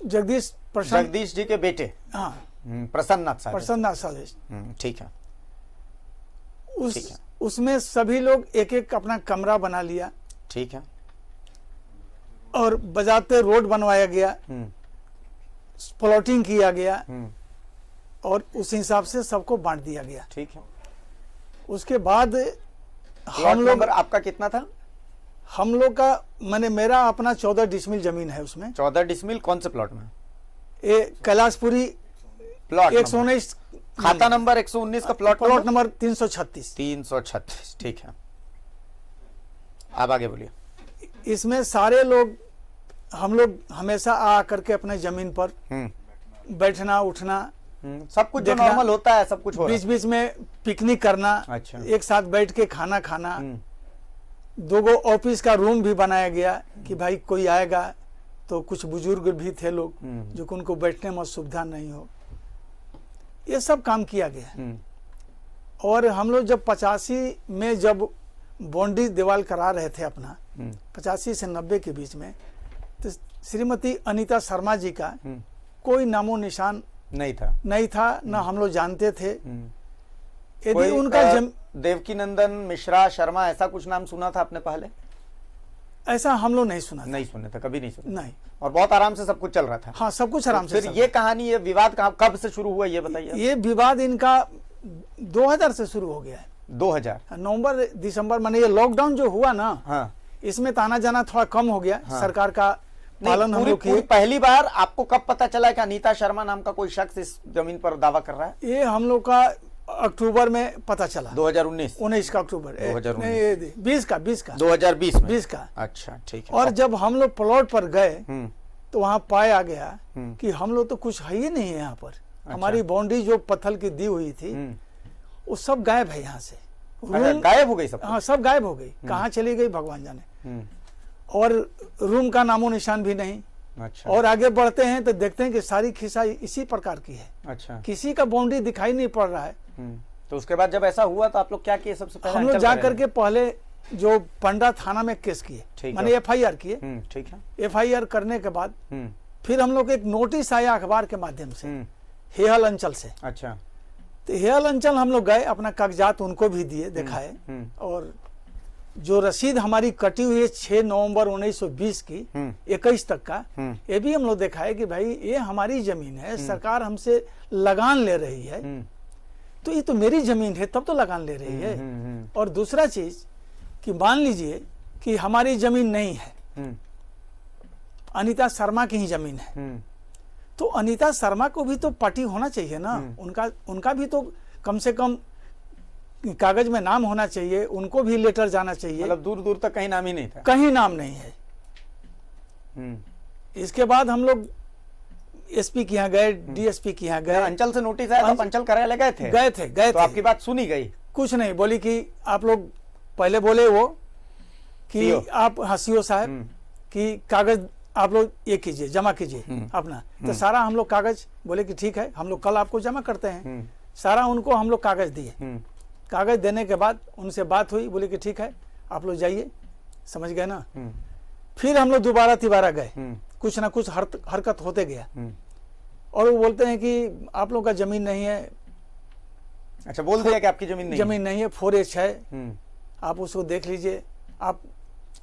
जगदीश जी के बेटे। हाँ, प्रसन्ननाथ साहब। प्रसन्ननाथ साहब, ठीक है। उसमें सभी लोग एक एक अपना कमरा बना लिया, ठीक है, और बजाते रोड बनवाया गया, प्लॉटिंग किया गया, और उस हिसाब से सबको बांट दिया गया। ठीक है। उसके बाद हम लोग, आपका कितना था? हम लोग का मेरा अपना 14 डिसमिल जमीन है। उसमें 14 डिसमिल कौन से प्लॉट में? ये कैलाशपुरी प्लॉट 119, खाता नंबर 119 का प्लॉट नंबर 336। 336, ठीक है। आप आगे बोलिए। इसमें सारे लोग, हम लोग हमेशा आ करके अपने जमीन पर बैठना उठना, सब कुछ जो नॉर्मल होता है सब कुछ हो रहा है। बीच बीच में पिकनिक करना, अच्छा, एक साथ बैठ के खाना खाना। 2 ऑफिस का रूम भी बनाया गया कि भाई कोई आएगा तो, कुछ बुजुर्ग भी थे लोग जो कि उनको बैठने में सुविधा नहीं हो, ये सब काम किया गया। और हम लोग जब 85 में जब बाउंड्री दीवार करा रहे थे अपना 85 से 90 के बीच में, तो श्रीमती अनीता शर्मा जी का कोई नामो निशान नहीं था, ना हम लोग जानते थे। यदि उनका देवकी नंदन मिश्रा शर्मा ऐसा कुछ नाम सुना था आपने पहले? ऐसा हम लोग नहीं सुना था। नहीं सुने थे, कभी नहीं सुना? नहीं। और बहुत आराम से सब कुछ चल रहा था? हाँ, सब कुछ आराम से। फिर ये कहानी, ये विवाद कब से शुरू हुआ ये बताइए। ये विवाद इनका 2000 से शुरू हो गया है। 2000 नवंबर दिसंबर, माने ये लॉकडाउन जो हुआ ना, हाँ, इसमें ताना जाना थोड़ा कम हो गया। हाँ। सरकार का पालन हम लोग किए। पहली बार आपको कब पता चला कि अनीता शर्मा नाम का कोई शख्स इस जमीन पर दावा कर रहा है? ये हम लोग का अक्टूबर में पता चला। 2019 का अक्टूबर, 2019 का 20 का। अच्छा, ठीक है। और जब हम लोग प्लॉट पर गए तो वहां पाया गया कि हम लोग तो कुछ है ही नहीं है यहाँ पर। हमारी बाउंड्री जो पत्थर की दी हुई थी वो सब गायब है यहाँ से। गायब हो गई सब? हाँ, सब गायब हो गई। कहाँ चली गई भगवान जाने। और रूम का नामो निशान भी नहीं। अच्छा। और आगे बढ़ते हैं तो देखते हैं कि सारी खिसा इसी प्रकार की है। अच्छा। किसी का बाउंड्री दिखाई नहीं पड़ रहा है। तो उसके बाद जब ऐसा हुआ तो आप लोग क्या किए? सबसे पहले हम लोग जा करके पहले जो पंडा थाना में केस किए, माने FIR किए। ठीक है। FIR करने के बाद फिर हम लोग एक नोटिस आया अखबार के माध्यम से हेहल अंचल से। अच्छा। तो हेहल अंचल हम लोग गए, अपना कागजात उनको भी दिए, दिखाए। और जो रसीद हमारी कटी हुई है 6 नवंबर 1920 की 21 तक का, ये भी हम लोग दिखाए कि भाई ये हमारी जमीन है, सरकार हमसे लगान ले रही है, तो ये तो मेरी जमीन है, तब तो लगान ले रही है। और दूसरा चीज कि मान लीजिए कि हमारी जमीन नहीं है, अनीता शर्मा की ही जमीन है, तो अनीता शर्मा को भी तो पार्टी होना चाहिए ना। उनका भी तो कम से कम कागज में नाम होना चाहिए, उनको भी लेटर जाना चाहिए। मतलब दूर दूर तक कहीं नाम ही नहीं था? कहीं नाम नहीं है। इसके बाद हम लोग SP के यहाँ गए, DSP के यहाँ गए। अंचल से नोटिस आया तो अंचल कार्यालय गए थे? गए थे। तो आपकी बात सुनी गई? कुछ नहीं, बोली कि आप लोग पहले बोले वो कि आप CO साहब कि कागज आप लोग ये कीजिए, जमा कीजिए अपना। तो सारा हम लोग कागज बोले कि ठीक है, हम लोग कल आपको जमा करते हैं। सारा उनको हम लोग कागज दिए। कागज देने के बाद उनसे बात हुई, बोले कि ठीक है आप लोग जाइए, समझ गए ना। फिर हम लोग दोबारा गए, कुछ ना कुछ हरकत होते गया। और वो बोलते हैं कि आप लोग का जमीन नहीं है। अच्छा, बोल दिया कि आपकी जमीन नहीं है, 4H है, आप उसको देख लीजिए, आप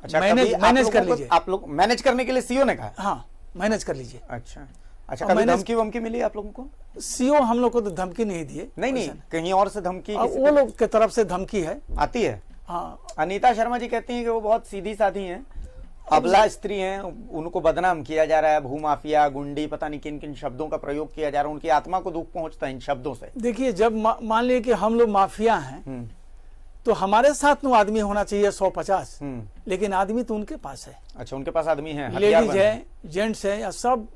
अच्छा, मैनेज कर लीजिए। आप लोग मैनेज करने के लिए CO ने कहा? हाँ, मैनेज कर लीजिए। अच्छा। कभी धमकी वमकी मिली आप लोगों को? CO हम लोग को तो धमकी नहीं दिए। नहीं, कहीं और से धमकी? वो लोग के तरफ से धमकी है, आती है। हाँ। अनीता शर्मा जी कहती हैं कि वो बहुत सीधी साधी हैं, अबला स्त्री हैं, उनको बदनाम किया जा रहा है, भूमाफिया, गुंडी, पता नहीं किन किन शब्दों का प्रयोग किया जा रहा है, उनकी आत्मा को दुख पहुंचता है इन शब्दों से। देखिए, जब मान लीजिए कि हम लोग माफिया हैं तो हमारे साथ में आदमी होना चाहिए 150, लेकिन आदमी तो उनके पास है। अच्छा, उनके पास आदमी है, लेडीज है, जेंट्स है, या सब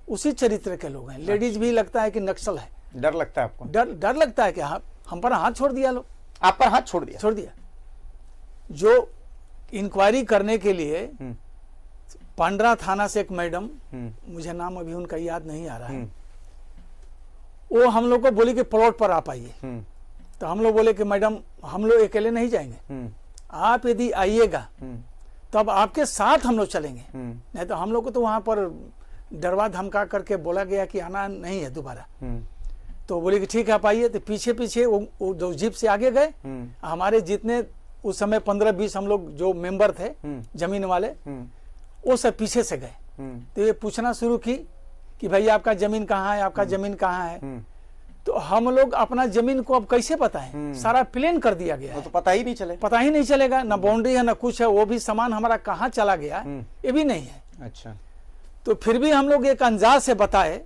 उसी चरित्र के लोग हैं। लेडीज भी लगता है कि नक्सल है। डर लगता है आपको? डर लगता है कि हम पर हाथ छोड़ दिया लोग। आप पर हाथ छोड़ दिया? जो इंक्वायरी करने के लिए पांड्रा थाना से एक मैडम, मुझे नाम अभी उनका याद नहीं आ रहा है, वो हम लोग को बोली कि प्लॉट पर आप आइए। तो हम लोग बोले कि मैडम हम लोग अकेले नहीं जाएंगे, आप यदि आइएगा तब आपके साथ हम लोग चलेंगे, नहीं तो हम लोग को तो वहां पर डरवा धमका करके बोला गया कि आना नहीं है दोबारा। तो बोले कि ठीक है आप आइए। तो पीछे वो जो जीप से आगे गए, हमारे जितने उस समय 15-20 हम लोग जो मेंबर थे जमीन वाले, वो सब पीछे से गए। तो ये पूछना शुरू की कि भाई आपका जमीन कहाँ है, आपका जमीन कहाँ है। तो हम लोग अपना जमीन को अब कैसे बताएं, सारा प्लेन कर दिया गया है। तो पता ही नहीं चलेगा, ना बाउंड्री है ना कुछ है, वो भी सामान हमारा कहाँ चला गया ये भी नहीं है। अच्छा। तो फिर भी हम लोग एक अंदाज से बताए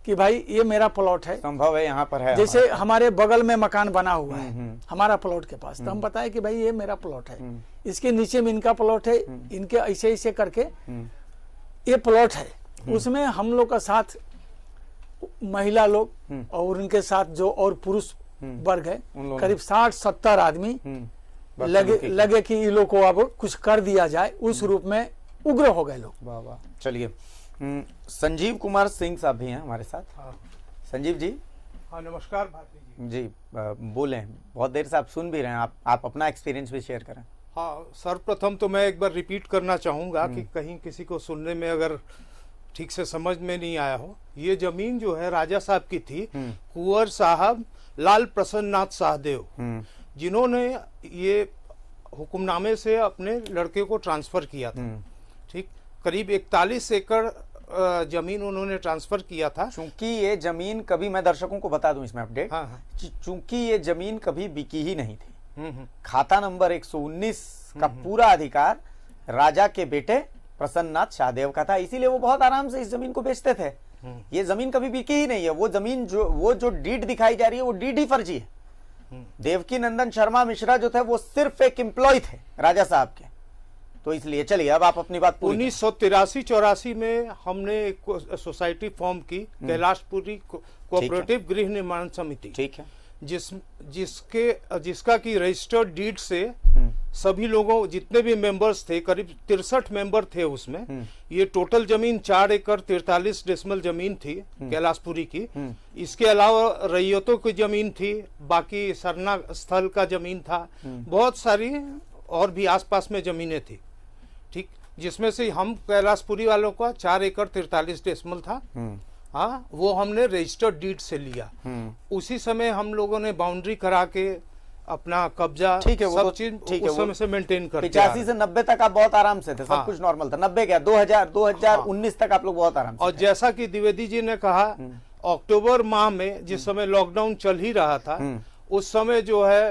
कि भाई ये मेरा प्लॉट है, संभव है यहाँ पर है, जैसे हमारे बगल में मकान बना हुआ है हमारा प्लॉट के पास, तो हम बताए कि भाई ये मेरा प्लॉट है, इसके नीचे में इनका प्लॉट है, इनके ऐसे करके ये प्लॉट है। उसमें हम लोग का साथ महिला लोग और उनके साथ जो और पुरुष वर्ग है, करीब 60-70 आदमी लगे कि इन लोग को अब कुछ कर दिया जाए, उस रूप में उग्र हो गए लोग। वाह वाह। चलिए, संजीव कुमार सिंह साहब भी हैं हमारे साथ। संजीव जी, हाँ, नमस्कार भारती जी। जी बोलें, बहुत देर से आप सुन भी रहे हैं, आप अपना एक्सपीरियंस भी शेयर करें। हाँ, सर्वप्रथम तो मैं एक बार रिपीट करना चाहूँगा कि कहीं किसी को सुनने में अगर ठीक से समझ में नहीं आया हो, ये जमीन जो है राजा साहब की थी, कुंवर साहब लाल प्रसन्ननाथ शाहदेव, जिन्होंने ये हुक्मनामे से अपने लड़के को ट्रांसफर किया था। ठीक, करीब 41 एकड़ जमीन उन्होंने ट्रांसफर किया था। चूंकि ये जमीन कभी, मैं दर्शकों को बता दूं इसमें अपडेट, हाँ। चूंकि ये जमीन कभी बिकी ही नहीं थी, खाता नंबर 119 का पूरा अधिकार राजा के बेटे प्रसन्ननाथ शाहदेव का था, इसीलिए वो बहुत आराम से इस जमीन को बेचते थे। ये जमीन कभी बिकी ही नहीं है। वो जमीन जो डीड दिखाई जा रही है, वो डीड ही फर्जी है। देवकी नंदन शर्मा मिश्रा जो थे, वो सिर्फ एक एम्प्लॉय थे राजा साहब के। तो इसलिए चलिए अब आप अपनी बात। 1983-84 में हमने एक सोसाइटी फॉर्म की, कैलाशपुरी कोऑपरेटिव गृह निर्माण समिति। ठीक है। जिसका की रजिस्टर्ड डीड से सभी लोगों, जितने भी मेंबर्स थे, करीब 63 मेंबर थे उसमें। ये टोटल जमीन 4 एकड़ 43 डेसिमल जमीन थी कैलाशपुरी की। इसके अलावा रैयतों की जमीन थी, बाकी सरना स्थल का जमीन था, बहुत सारी और भी आसपास में जमीनें थी। ठीक, जिसमें से हम कैलाशपुरी वालों का 4 एकड़ 43 डेसिमल था। हाँ, वो हमने रजिस्टर्ड डीड से लिया। उसी समय हम लोगों ने बाउंड्री करा के अपना कब्जा, ठीक है, सब चीज उस समय से मेंटेन कर 85 से 90 तक आप बहुत आराम से थे, सब कुछ नॉर्मल था। 90 क्या 2019 तक आप लोग बहुत आराम से और थे। जैसा कि द्विवेदी जी ने कहा, अक्टूबर माह में जिस समय लॉकडाउन चल ही रहा था, उस समय जो है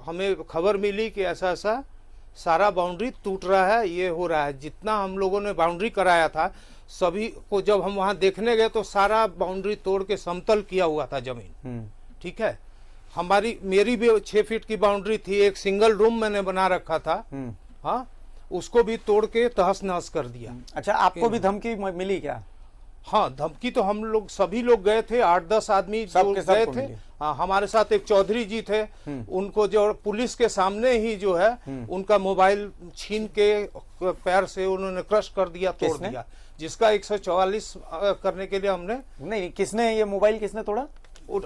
हमें खबर मिली कि ऐसा ऐसा सारा बाउंड्री टूट रहा है, ये हो रहा है। जितना हम लोगों ने बाउंड्री कराया था, सभी को जब हम वहां देखने गए तो सारा बाउंड्री तोड़ के समतल किया हुआ था जमीन। ठीक है, मेरी भी 6 फीट की बाउंड्री थी, एक सिंगल रूम मैंने बना रखा था। हाँ, उसको भी तोड़ के तहस नहस कर दिया। अच्छा, आपको भी धमकी मिली क्या? हाँ, धमकी तो हम लोग सभी लोग गए थे, 8-10 आदमी जो गए थे। हाँ, हमारे साथ एक चौधरी जी थे, उनको जो पुलिस के सामने ही जो है उनका मोबाइल छीन के पैर से उन्होंने क्रश कर दिया, तोड़ दिया, जिसका 144 करने के लिए हमने। नहीं, किसने ये मोबाइल किसने तोड़ा?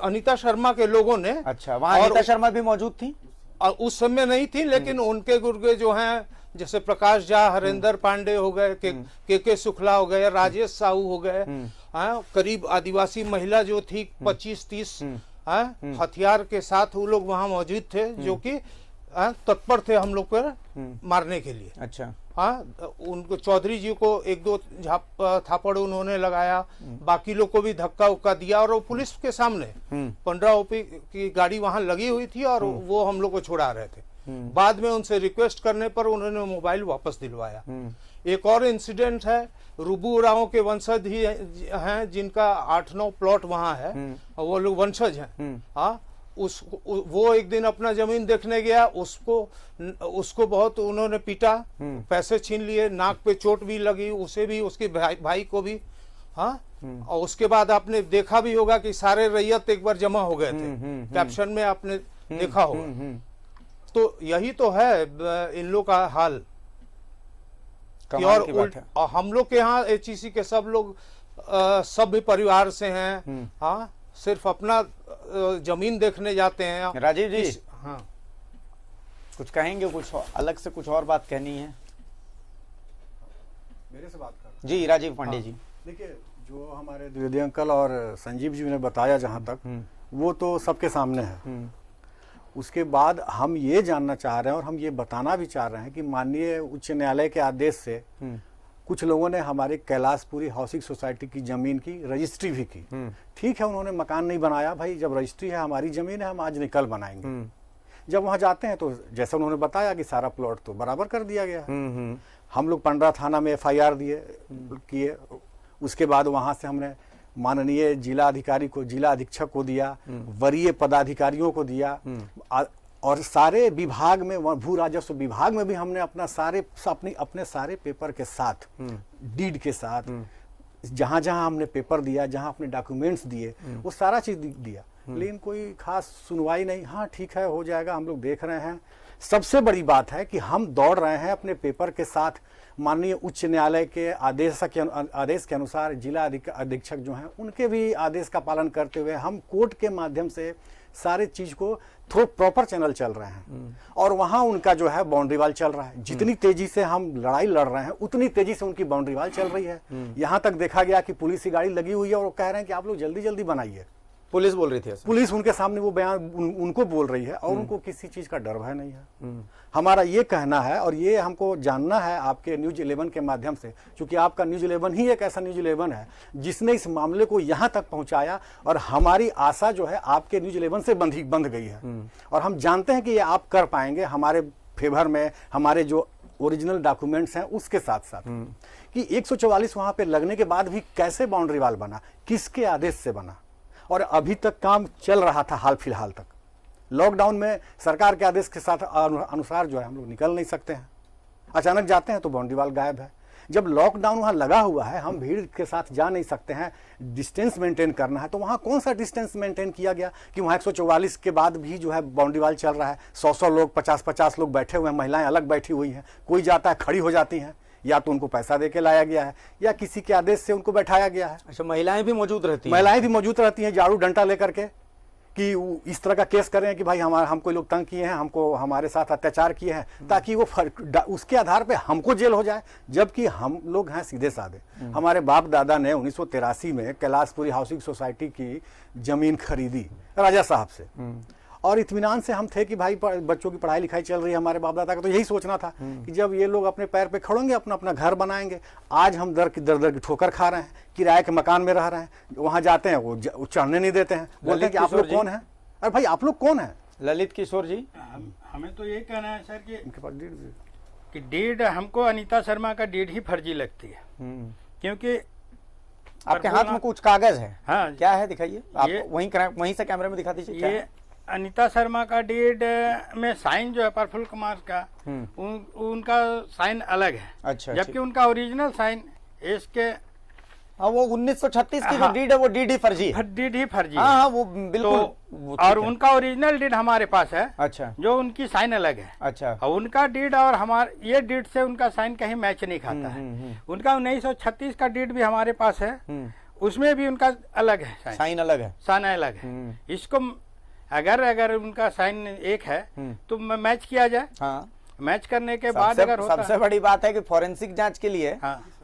अनीता शर्मा के लोगों ने। अच्छा, वहाँ अनीता शर्मा भी मौजूद थी? उस समय नहीं थी, लेकिन उनके गुर्गे जो हैं, जैसे प्रकाश झा, हरेंद्र पांडे हो गए, के शुक्ला हो गए, राजेश साहू हो गए, करीब आदिवासी महिला जो थी 25-30 हथियार के साथ वो लोग वहां मौजूद थे, जो कि तत्पर थे हम लोग पर मारने के लिए। अच्छा। हाँ, उनको चौधरी जी को 1-2 थापड़ उन्होंने लगाया, बाकी लोग को भी धक्का उक्का दिया, और वो पुलिस के सामने 15 ओपी की गाड़ी वहां लगी हुई थी, और वो हम लोग को छुड़ा रहे थे। बाद में उनसे रिक्वेस्ट करने पर उन्होंने मोबाइल वापस दिलवाया। एक और इंसिडेंट है, रुबू राव के वंशज ही हैं, जिनका 8-9 प्लॉट वहां है, वो लोग वंशज हैं। हाँ, वो एक दिन अपना जमीन देखने गया, उसको बहुत उन्होंने पीटा, पैसे छीन लिए, नाक पे चोट भी लगी, उसे भी, उसके भाई को भी। हाँ, और उसके बाद आपने देखा भी होगा कि सारे रैयत एक बार जमा हो गए थे, कैप्शन में आपने देखा होगा। तो यही तो है इन लोग का हाल। और हम लोग के यहाँ HEC के सब लोग सभ्य परिवार से हैं। हाँ, सिर्फ अपना जमीन देखने जाते हैं। राजीव जी, हाँ, कुछ कहेंगे? कुछ अलग से कुछ और बात कहनी है? मेरे से बात कर जी, राजीव पांडे जी। देखिए, जो हमारे द्विवेदी अंकल और संजीव जी ने बताया, जहाँ तक वो तो सबके सामने है। उसके बाद हम ये जानना चाह रहे हैं और हम ये बताना भी चाह रहे हैं कि माननीय उच्च न्यायालय के आदेश से कुछ लोगों ने हमारी कैलाशपुरी हाउसिंग सोसाइटी की जमीन की रजिस्ट्री भी की। ठीक है, उन्होंने मकान नहीं बनाया, भाई जब रजिस्ट्री है, हमारी जमीन है, हम आज निकल बनाएंगे। जब वहां जाते हैं तो जैसा उन्होंने बताया कि सारा प्लॉट तो बराबर कर दिया गया। हम लोग पंडरा थाना में FIR किए। उसके बाद वहां से हमने माननीय जिला अधिकारी को, जिला अधीक्षक को दिया, वरीय पदाधिकारियों को दिया, और सारे विभाग में, भू राजस्व विभाग में भी हमने अपने सारे पेपर के साथ, डीड के साथ, जहां जहां हमने पेपर दिया, जहां अपने डॉक्यूमेंट्स दिए, वो सारा चीज दिया। लेकिन कोई खास सुनवाई नहीं। हाँ, ठीक है, हो जाएगा, हम लोग देख रहे हैं। सबसे बड़ी बात है कि हम दौड़ रहे हैं अपने पेपर के साथ, माननीय उच्च न्यायालय के आदेश के अनुसार जिला अधीक्षक जो हैं उनके भी आदेश का पालन करते हुए हम कोर्ट के माध्यम से सारे चीज को थ्रू प्रॉपर चैनल चल रहे हैं और वहां उनका जो है बाउंड्री वाल चल रहा है। जितनी तेजी से हम लड़ाई लड़ रहे हैं उतनी तेजी से उनकी बाउंड्री वाल चल रही है। यहां तक देखा गया कि पुलिस की गाड़ी लगी हुई है और वो कह रहे हैं कि आप लोग जल्दी जल्दी बनाइए। पुलिस बोल रही थी ऐसा? पुलिस उनके सामने वो बयान उनको बोल रही है और उनको किसी चीज का डर भय नहीं है। हमारा ये कहना है और ये हमको जानना है आपके न्यूज 11 के माध्यम से, क्योंकि आपका न्यूज 11 ही एक ऐसा न्यूज 11 है जिसने इस मामले को यहाँ तक पहुंचाया और हमारी आशा जो है आपके न्यूज 11 से बंध गई है और हम जानते हैं कि ये आप कर पाएंगे हमारे फेवर में, हमारे जो ओरिजिनल डॉक्यूमेंट्स हैं उसके साथ साथ कि 144 वहां पे लगने के बाद भी कैसे बाउंड्री वाल बना, किसके आदेश से बना और अभी तक काम चल रहा था हाल फिलहाल तक। लॉकडाउन में सरकार के आदेश के साथ अनुसार जो है हम लोग निकल नहीं सकते हैं, अचानक जाते हैं तो बाउंड्री वाल गायब है। जब लॉकडाउन वहां लगा हुआ है, हम भीड़ के साथ जा नहीं सकते हैं, डिस्टेंस मेंटेन करना है, तो वहां कौन सा डिस्टेंस मेंटेन किया गया कि वहां 144 के बाद भी जो है बाउंड्री वाल चल रहा है। 100 लोग 50 लोग बैठे हुए हैं, महिलाएं अलग बैठी हुई हैं, कोई जाता है खड़ी हो जाती हैं, या तो उनको पैसा दे के लाया गया है या किसी के आदेश से उनको बैठाया गया है। अच्छा, महिलाएं भी मौजूद रहती हैं? महिलाएं भी मौजूद रहती हैं झाड़ू डंडा लेकर के कि इस तरह का केस करें कि भाई हमको लोग तंग किए हैं, हमको हमारे साथ अत्याचार किए हैं, ताकि वो उसके आधार पे हमको जेल हो जाए, जबकि हम लोग हैं सीधे साधे। हमारे बाप दादा ने 1983 में कैलाशपुरी हाउसिंग सोसाइटी की जमीन खरीदी राजा साहब से और इत्मीनान से हम थे कि भाई बच्चों की पढ़ाई लिखाई चल रही है। हमारे बाप दादा का तो यही सोचना था कि जब ये लोग अपने पैर पे खड़ोंगे, अपना अपना घर बनाएंगे। आज हम दर की ठोकर खा रहे हैं, किराए के मकान में रह रहे हैं, वहां जाते हैं वो चढ़ने नहीं देते हैं, बोलते हैं कि आप लोग कौन है। अरे भाई आप लोग कौन है? ललित किशोर जी, हमें तो ये कहना है सर कि डीड हमको अनीता शर्मा का डीड ही फर्जी लगती है, क्योंकि आपके हाथ में कुछ कागज है? हाँ, क्या है, दिखाइए। आप वहीं से कैमरे में दिखा दीजिए। ये अनीता शर्मा का डीड में साइन जो है प्रफुल्ल कुमार का उनका साइन अलग है। अच्छा, जबकि उनका ओरिजिनल साइन इसके वो 1936 की जो डीड है वो डीड ही फर्जी है। डीड ही फर्जी है। हाँ, वो बिल्कुल। और उनका ओरिजिनल डीड हमारे पास है। अच्छा, जो उनकी साइन अलग है। अच्छा, और उनका डीड और हमारे ये डीड से उनका साइन कहीं मैच नहीं खाता है। उनका 1936 का डीड भी हमारे पास है, उसमें भी उनका अलग है, साइन अलग है, साइन अलग है। इसको अगर उनका साइन एक है तो मैच किया जाए। हाँ, मैच करने के बाद अगर होता सबसे बड़ी बात है कि फॉरेंसिक जांच के लिए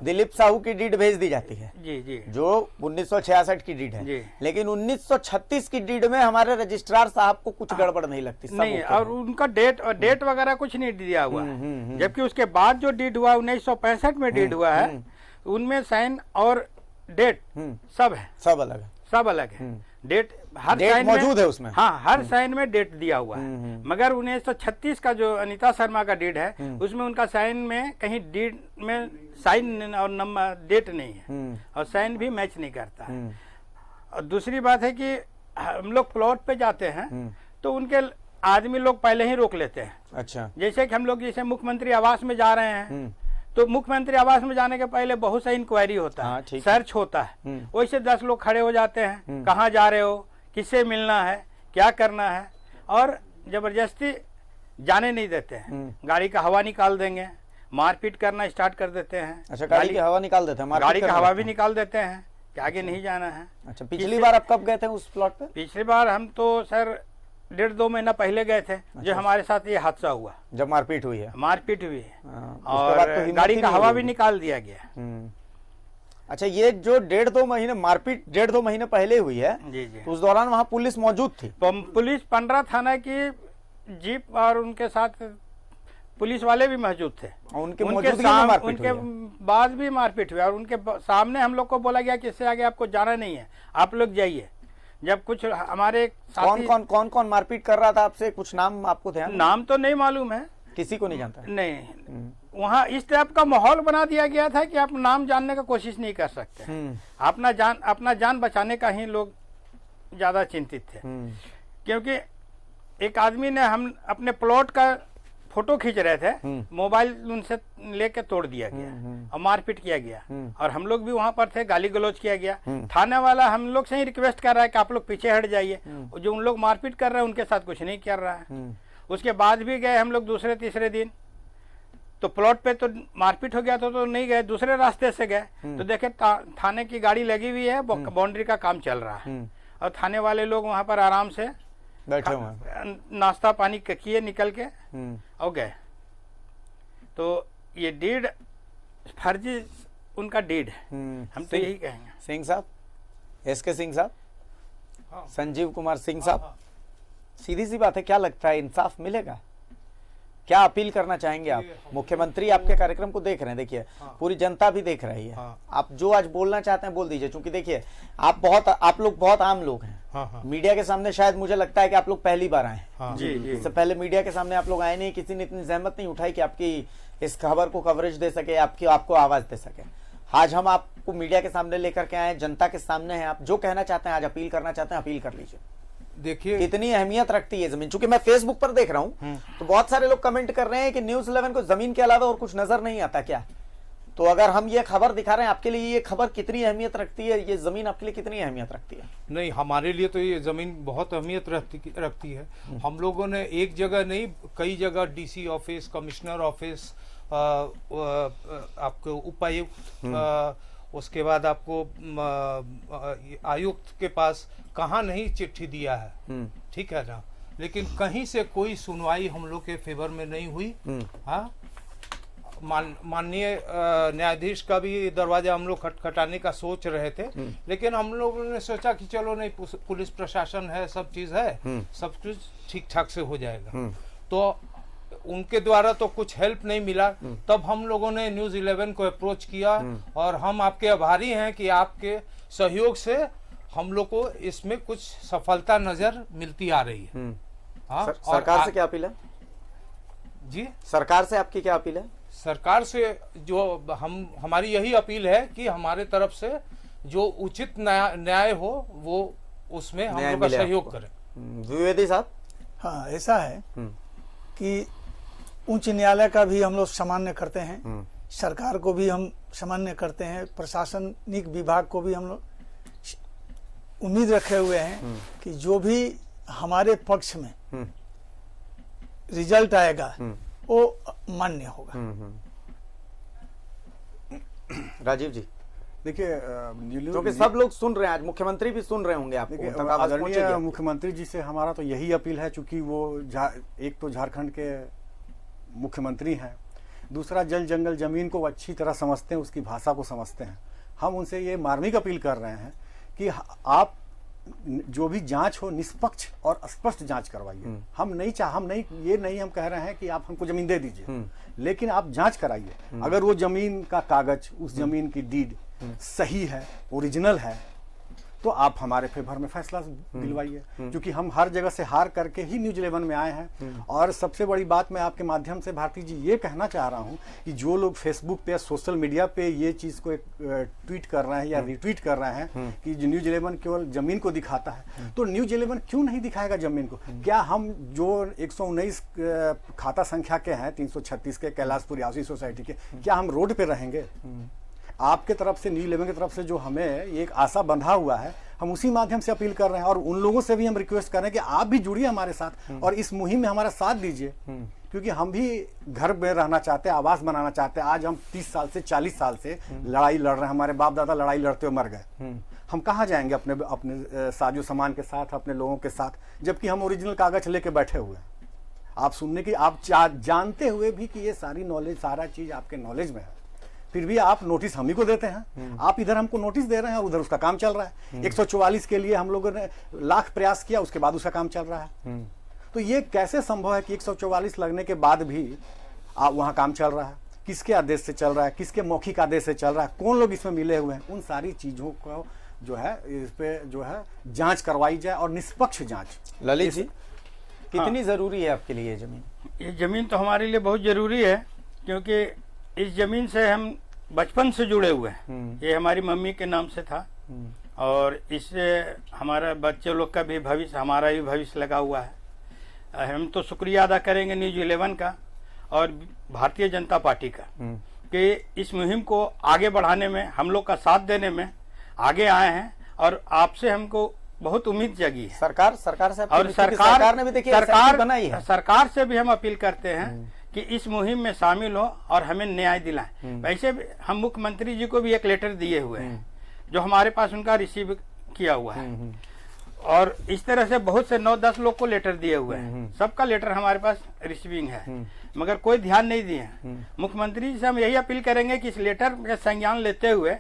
दिलीप साहू की डीड भेज दी जाती है। जी जी, जो 1966 की डीड है जी। लेकिन 1936 की डीड में हमारे रजिस्ट्रार साहब को कुछ गड़बड़ नहीं लगती। नहीं, और उनका डेट वगैरह कुछ नहीं दिया हुआ है। जबकि उसके बाद जो डीड हुआ 1965 में डीड हुआ है, उनमें साइन और डेट सब है, सब अलग है, सब अलग है। डेट हर डेट साइन मौजूद है उसमें। हाँ, हर साइन में डेट दिया हुआ है। मगर 1936 का जो अनीता शर्मा का डीड है उसमें उनका साइन में कहीं डीड में साइन और नंबर डेट नहीं है और साइन भी मैच नहीं करता है। और दूसरी बात है कि हम लोग प्लॉट पे जाते हैं तो उनके आदमी लोग पहले ही रोक लेते हैं। अच्छा, जैसे कि हम लोग जैसे मुख्यमंत्री आवास में जा रहे हैं तो मुख्यमंत्री आवास में जाने के पहले बहुत सा इंक्वायरी होता है, सर्च होता है। वैसे 10 लोग खड़े हो जाते हैं, कहाँ जा रहे हो, किससे मिलना है, क्या करना है, और जबरदस्ती जाने नहीं देते हैं। गाड़ी का हवा निकाल देंगे, मारपीट करना स्टार्ट कर देते हैं। अच्छा, गाड़ी की हवा निकाल देते हैं, गाड़ी का हवा भी निकाल देते हैं कि आगे नहीं जाना है। अच्छा, पिछली बार आप कब गए थे उस प्लॉट पे? पिछली बार हम तो सर 1.5-2 महीना पहले गए थे। जो हमारे साथ ये हादसा हुआ, जब मारपीट हुई है। मारपीट हुई है और तो गाड़ी का हवा भी निकाल दिया गया। अच्छा, ये जो 1.5-2 महीने मारपीट 1.5-2 महीने पहले हुई है, जी जी, उस दौरान वहाँ पुलिस मौजूद थी? पुलिस 15 थाना की जीप और उनके साथ पुलिस वाले भी मौजूद थे। उनके बाद भी मारपीट हुई और उनके सामने हम लोग को बोला गया कि इससे आगे आपको जाना नहीं है, आप लोग जाइए। जब कुछ हमारे कौन मारपीट कर रहा था आपसे, कुछ नाम आपको ध्यान? नाम तो नहीं मालूम है, किसी को नहीं जानता? नहीं, वहाँ इस टाइप का माहौल बना दिया गया था कि आप नाम जानने का कोशिश नहीं कर सकते। अपना जान बचाने का ही लोग ज्यादा चिंतित थे। क्योंकि एक आदमी ने, हम अपने प्लॉट का फोटो खींच रहे थे, मोबाइल उनसे लेके तोड़ दिया गया और मारपीट किया गया। और हम लोग भी वहां पर थे, गाली गलौज किया गया। थाने वाला हम लोग से ही रिक्वेस्ट कर रहा है कि आप लोग पीछे हट जाइए। जो उन लोग मारपीट कर रहे हैं उनके साथ कुछ नहीं कर रहा है। उसके बाद भी गए हम लोग दूसरे तीसरे दिन, तो प्लॉट पे तो मारपीट हो गया तो नहीं गए, दूसरे रास्ते से गए तो देखे थाने की गाड़ी लगी हुई है, बाउंड्री का काम चल रहा है और थाने वाले लोग वहां पर आराम से बैठे हुए हैं। नाश्ता पानी किए निकल के और गए। तो ये डीड फर्जी उनका डीड है, हम तो यही कहेंगे। सिंह साहब, एसके सिंह साहब, संजीव कुमार सिंह साहब, सीधी सी बात है, क्या लगता है इंसाफ मिलेगा? क्या अपील करना चाहेंगे आप? मुख्यमंत्री आपके कार्यक्रम को देख रहे हैं, देखिए पूरी जनता भी देख रही है। आप जो आज बोलना चाहते हैं बोल दीजिए, क्योंकि देखिए आप लोग बहुत आम लोग हैं। मीडिया के सामने शायद मुझे लगता है कि आप लोग पहली बार आए हैं। इससे पहले मीडिया के सामने आप लोग आए नहीं, किसी ने इतनी जहमत नहीं उठाई कि आपकी इस खबर को कवरेज दे सके, आपको आवाज दे सके। आज हम आपको मीडिया के सामने लेकर के आए, जनता के सामने है। आप जो कहना चाहते हैं, आज अपील करना चाहते हैं, अपील कर लीजिए। देखिए कितनी अहमियत रखती है जमीन, चूंकि मैं फेसबुक पर देख रहा हूं तो बहुत सारे लोग कमेंट कर रहे हैं कि न्यूज़ 11 को जमीन के अलावा और कुछ नजर नहीं आता क्या? तो अगर हम ये खबर दिखा रहे हैं, आपके लिए ये खबर कितनी अहमियत रखती है, ये जमीन आपके लिए कितनी अहमियत रखती है? नहीं, हमारे लिए तो ये जमीन बहुत अहमियत रखती है। हम लोगों ने एक जगह नहीं, कई जगह डीसी ऑफिस, कमिश्नर ऑफिस, आपको उपायुक्त, उसके बाद आपको आयुक्त के पास कहाँ नहीं चिट्ठी दिया है, ठीक है ना, लेकिन कहीं से कोई सुनवाई हम लोग के फेवर में नहीं हुई। हाँ, माननीय न्यायाधीश का भी दरवाजा हम लोग खटखटाने का सोच रहे थे, लेकिन हम लोगों ने सोचा कि चलो नहीं, पुलिस प्रशासन है, सब चीज है, सब कुछ ठीक ठाक से हो जाएगा। तो उनके द्वारा तो कुछ हेल्प नहीं मिला। तब हम लोगों ने न्यूज़ 11 को अप्रोच किया और हम आपके आभारी हैं कि आपके सहयोग से हम लोग को इसमें कुछ सफलता नजर मिलती आ रही है। हाँ, सरकार से क्या अपील है जी? सरकार से आपकी क्या अपील है? सरकार से जो हमारी यही अपील है कि हमारे तरफ से जो उचित न्याय हो वो उसमें हम लोग का सहयोग करें। द्विवेदी साहब, हाँ, ऐसा है कि उच्च न्यायालय का भी हम लोग सामान्य करते हैं, सरकार को भी हम सामान्य करते हैं, प्रशासनिक विभाग को भी हम लोग उम्मीद रखे हुए हैं कि जो भी हमारे पक्ष में रिजल्ट आएगा वो मान्य होगा। राजीव जी, देखिए, क्योंकि सब लोग सुन रहे हैं, आज मुख्यमंत्री भी सुन रहे होंगे आपको। आदरणीय मुख्यमंत्री जी से हमारा तो यही अपील है, चूंकि वो एक तो झारखंड के मुख्यमंत्री हैं, दूसरा जल जंगल जमीन को अच्छी तरह समझते हैं, उसकी भाषा को समझते हैं। हम उनसे ये मार्मिक अपील कर रहे हैं कि आप जो भी जांच हो निष्पक्ष और स्पष्ट जांच करवाइए। हम नहीं कह रहे हैं कि आप हमको जमीन दे दीजिए, लेकिन आप जांच कराइए। अगर वो जमीन का कागज, उस जमीन की डीड सही है, ओरिजिनल है, तो आप हमारे फेवर में फैसला दिलवाइए। क्योंकि हम हर जगह से हार करके ही न्यूज़ 11 में आए हैं। और सबसे बड़ी बात मैं आपके माध्यम से भारती जी ये कहना चाह रहा हूं कि जो लोग फेसबुक पे, सोशल मीडिया पे ये चीज को ट्वीट कर रहे हैं या रिट्वीट कर रहे हैं कि न्यूज़ 11 केवल जमीन को दिखाता है, तो न्यूज़ 11 क्यों नहीं दिखाएगा जमीन को? क्या हम जो 119 खाता संख्या के हैं, 336 के कैलाशपुरी हाउसिंग सोसाइटी के, क्या हम रोड पे रहेंगे? आपके तरफ से, न्यूज़ 11 की तरफ से जो हमें एक आशा बंधा हुआ है, हम उसी माध्यम से अपील कर रहे हैं। और उन लोगों से भी हम रिक्वेस्ट कर रहे हैं कि आप भी जुड़िए हमारे साथ और इस मुहिम में हमारा साथ दीजिए, क्योंकि हम भी घर में रहना चाहते हैं, आवास बनाना चाहते हैं। आज हम 30 साल से 40 साल से लड़ाई लड़ रहे हैं, हमारे बाप दादा लड़ाई लड़ते हुए मर गए। हम कहाँ जाएंगे अपने साजो सामान के साथ, अपने लोगों के साथ, जबकि हम ओरिजिनल कागज लेके बैठे हुए हैं। आप सुनने की, आप जानते हुए भी कि ये सारी नॉलेज, सारा चीज आपके नॉलेज में है, फिर भी आप नोटिस हम ही को देते हैं। आप इधर हमको नोटिस दे रहे हैं और उधर उसका काम चल रहा है। 144 के लिए हम लोगों ने लाख प्रयास किया, उसके बाद उसका काम चल रहा है। तो ये कैसे संभव है कि 144 लगने के बाद भी वहां काम चल रहा है? किसके आदेश से चल रहा है, किसके मौखिक आदेश से चल रहा है, कौन लोग इसमें मिले हुए हैं? उन सारी चीजों को जो है इस पे जो है जांच करवाई जाए और निष्पक्ष जांच। ललित जी, कितनी जरूरी है आपके लिए जमीन? ये जमीन तो हमारे लिए बहुत जरूरी है, क्योंकि इस जमीन से हम बचपन से जुड़े हुए हैं। ये हमारी मम्मी के नाम से था और इससे हमारा बच्चे लोग का भी भविष्य, हमारा भी भविष्य लगा हुआ है। हम तो शुक्रिया अदा करेंगे न्यूज़ 11 का और भारतीय जनता पार्टी का कि इस मुहिम को आगे बढ़ाने में, हम लोग का साथ देने में आगे आए हैं और आपसे हमको बहुत उम्मीद जगी है। सरकार से और सरकार ने भी देखिए सरकार बनाई है। सरकार से भी हम अपील करते हैं कि कि इस मुहिम में शामिल हो और हमें न्याय दिलाएं। वैसे भी हम मुख्यमंत्री जी को भी एक लेटर दिए हुए हैं जो हमारे पास उनका रिसीव किया हुआ है, और इस तरह से बहुत से 9-10 लोग को लेटर दिए हुए हैं, सबका लेटर हमारे पास रिसीविंग है, मगर कोई ध्यान नहीं दिए हैं। मुख्यमंत्री जी से हम यही अपील करेंगे कि इस लेटर का संज्ञान लेते हुए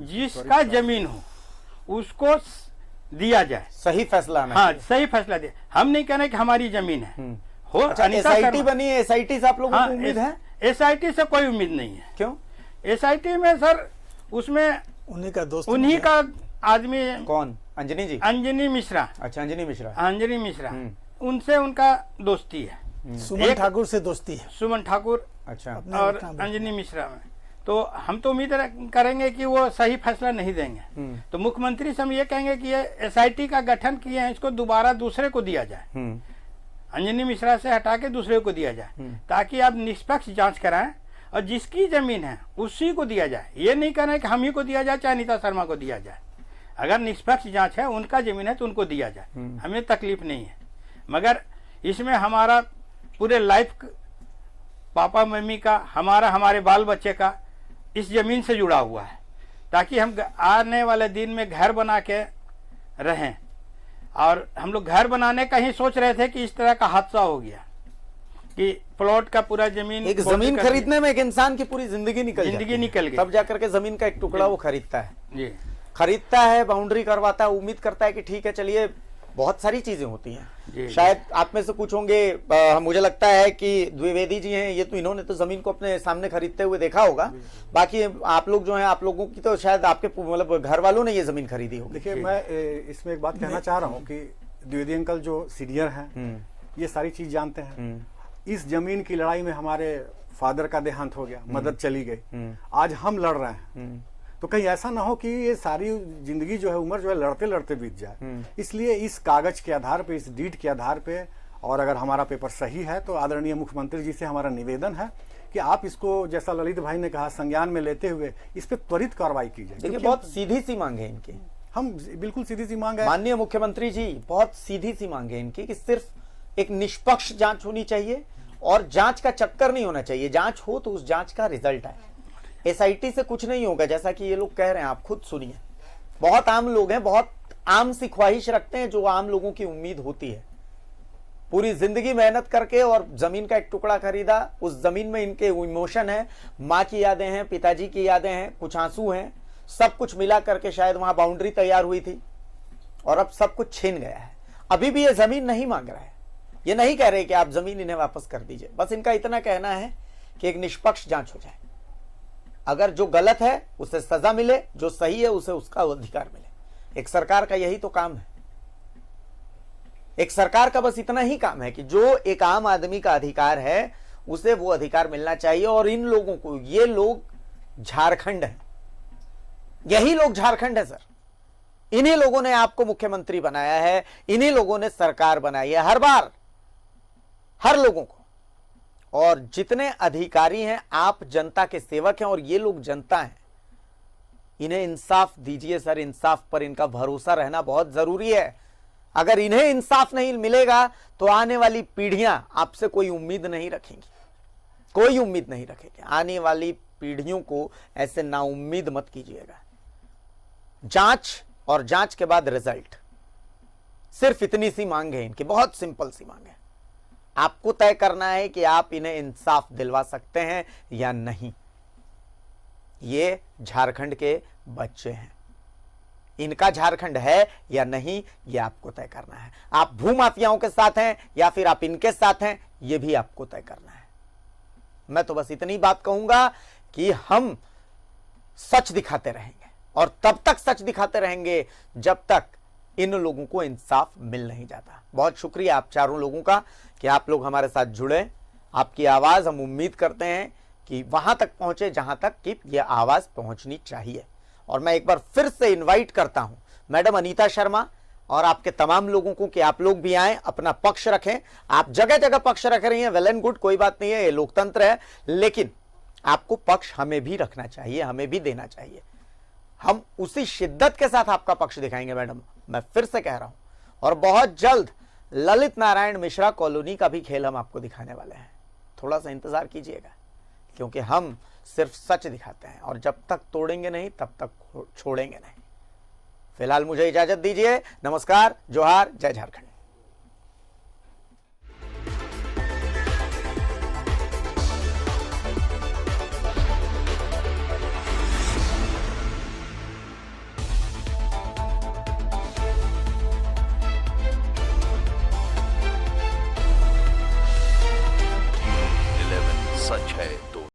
जिसका जमीन हो उसको दिया जाए, सही फैसला आना हाँ चाहिए। सही फैसला दे। हम नहीं कह रहे कि हमारी जमीन है हो। अच्छा, SIT बनी है, SIT से आप लोगों हाँ, को उम्मीद है? SIT से कोई उम्मीद नहीं है। क्यों? SIT में सर उसमें उन्हीं का दोस्त, उन्हीं का आदमी, कौन? अंजनी जी? अंजनी मिश्रा, अच्छा, अंजनी मिश्रा। अंजनी मिश्रा, उनसे उनका दोस्ती है। सुमन ठाकुर से दोस्ती है। सुमन ठाकुर अच्छा, और अंजनी मिश्रा में तो हम तो उम्मीद करेंगे कि वो सही फैसला नहीं देंगे। तो मुख्यमंत्री से हम ये कहेंगे कि ये SIT का गठन किए हैं, इसको दोबारा दूसरे को दिया जाए, अंजनी मिश्रा से हटा के दूसरे को दिया जाए, ताकि आप निष्पक्ष जांच कराएं और जिसकी जमीन है उसी को दिया जाए। ये नहीं कहना है कि हम ही को दिया जाए चाहे अनीता शर्मा को दिया जाए। अगर निष्पक्ष जांच है, उनका जमीन है तो उनको दिया जाए, हमें तकलीफ नहीं है। मगर इसमें हमारा पूरे लाइफ पापा मम्मी का, हमारे बाल बच्चे का इस जमीन से जुड़ा हुआ है, ताकि हम आने वाले दिन में घर बना के रहें। और हम लोग घर बनाने का ही सोच रहे थे कि इस तरह का हादसा हो गया कि प्लॉट का पूरा जमीन, एक जमीन खरीदने में एक इंसान की पूरी जिंदगी निकल गई, तब जाकर के जमीन का एक टुकड़ा वो खरीदता है जी, खरीदता है, बाउंड्री करवाता है, उम्मीद करता है कि ठीक है चलिए, बहुत सारी चीजें होती हैं। शायद आप में से कुछ होंगे, मुझे लगता है कि द्विवेदी जी हैं, ये तो इन्होंने तो जमीन को अपने सामने खरीदते हुए देखा होगा। बाकी आप लोग जो हैं, आप लोगों की तो शायद आपके मतलब घर वालों ने ये जमीन खरीदी होगी। देखिए, मैं इसमें एक बात कहना चाह रहा हूँ कि द्विवेदी अंकल जो सीनियर हैं, ये सारी चीज जानते हैं। इस जमीन की लड़ाई में हमारे फादर का देहांत हो गया, मदद चली गई, आज हम लड़ रहे हैं, तो कहीं ऐसा ना हो कि ये सारी जिंदगी जो है, उम्र जो है, लड़ते लड़ते बीत जाए। इसलिए इस कागज के आधार पे, इस डीड के आधार पे, और अगर हमारा पेपर सही है तो आदरणीय मुख्यमंत्री जी से हमारा निवेदन है कि आप इसको, जैसा ललित भाई ने कहा, संज्ञान में लेते हुए इस पे त्वरित कार्रवाई की जाए। देखिए, बहुत सीधी सी मांग है इनकी, हम बिल्कुल सीधी सी मांग है। माननीय मुख्यमंत्री जी, बहुत सीधी सी मांग है इनकी कि सिर्फ एक निष्पक्ष जांच होनी चाहिए और जांच का चक्कर नहीं होना चाहिए। जांच हो तो उस जांच का रिजल्ट आए। SIT से कुछ नहीं होगा, जैसा कि ये लोग कह रहे हैं, आप खुद सुनिए। बहुत आम लोग हैं, बहुत आम सी ख्वाहिश रखते हैं, जो आम लोगों की उम्मीद होती है। पूरी जिंदगी मेहनत करके और जमीन का एक टुकड़ा खरीदा, उस जमीन में इनके इमोशन है, माँ की यादें हैं, पिताजी की यादें हैं, कुछ आंसू हैं, सब कुछ मिला करके शायद वहां बाउंड्री तैयार हुई थी, और अब सब कुछ छीन गया है। अभी भी ये जमीन नहीं मांग रहा है, ये नहीं कह रहे कि आप जमीन इन्हें वापस कर दीजिए। बस इनका इतना कहना है कि एक निष्पक्ष जांच हो जाए, अगर जो गलत है उसे सजा मिले, जो सही है उसे उसका अधिकार मिले। एक सरकार का यही तो काम है। एक सरकार का बस इतना ही काम है कि जो एक आम आदमी का अधिकार है उसे वो अधिकार मिलना चाहिए। और इन लोगों को, ये लोग झारखंड है, यही लोग झारखंड है सर। इन्हीं लोगों ने आपको मुख्यमंत्री बनाया है, इन्हीं लोगों ने सरकार बनाई है हर बार, हर लोगों को। और जितने अधिकारी हैं, आप जनता के सेवक हैं और ये लोग जनता हैं। इन्हें इंसाफ दीजिए सर, इंसाफ पर इनका भरोसा रहना बहुत जरूरी है। अगर इन्हें इंसाफ नहीं मिलेगा तो आने वाली पीढ़ियां आपसे कोई उम्मीद नहीं रखेंगी, कोई उम्मीद नहीं रखेगी। आने वाली पीढ़ियों को ऐसे नाउम्मीद मत कीजिएगा। जांच और जांच के बाद रिजल्ट, सिर्फ इतनी सी मांग है इनकी, बहुत सिंपल सी मांग है। आपको तय करना है कि आप इन्हें इंसाफ दिलवा सकते हैं या नहीं। ये झारखंड के बच्चे हैं, इनका झारखंड है या नहीं, ये आपको तय करना है। आप भूमाफियाओं के साथ हैं या फिर आप इनके साथ हैं, ये भी आपको तय करना है। मैं तो बस इतनी बात कहूंगा कि हम सच दिखाते रहेंगे, और तब तक सच दिखाते रहेंगे जब तक इन लोगों को इंसाफ मिल नहीं जाता। बहुत शुक्रिया आप चारों लोगों का कि आप लोग हमारे साथ जुड़े। आपकी आवाज हम उम्मीद करते हैं कि वहां तक पहुंचे जहां तक कि यह आवाज पहुंचनी चाहिए। और मैं एक बार फिर से इनवाइट करता हूं मैडम अनीता शर्मा और आपके तमाम लोगों को कि आप लोग भी आएं, अपना पक्ष रखें। आप जगह जगह पक्ष रख रही हैं, वेल एंड गुड, कोई बात नहीं है, ये लोकतंत्र है, लेकिन आपको पक्ष हमें भी रखना चाहिए, हमें भी देना चाहिए। हम उसी शिद्दत के साथ आपका पक्ष दिखाएंगे मैडम, मैं फिर से कह रहा हूं। और बहुत जल्द ललित नारायण मिश्रा कॉलोनी का भी खेल हम आपको दिखाने वाले हैं। थोड़ा सा इंतजार कीजिएगा, क्योंकि हम सिर्फ सच दिखाते हैं और जब तक तोड़ेंगे नहीं तब तक छोड़ेंगे नहीं। फिलहाल मुझे इजाजत दीजिए। नमस्कार, जोहार, जय झारखंड। सच है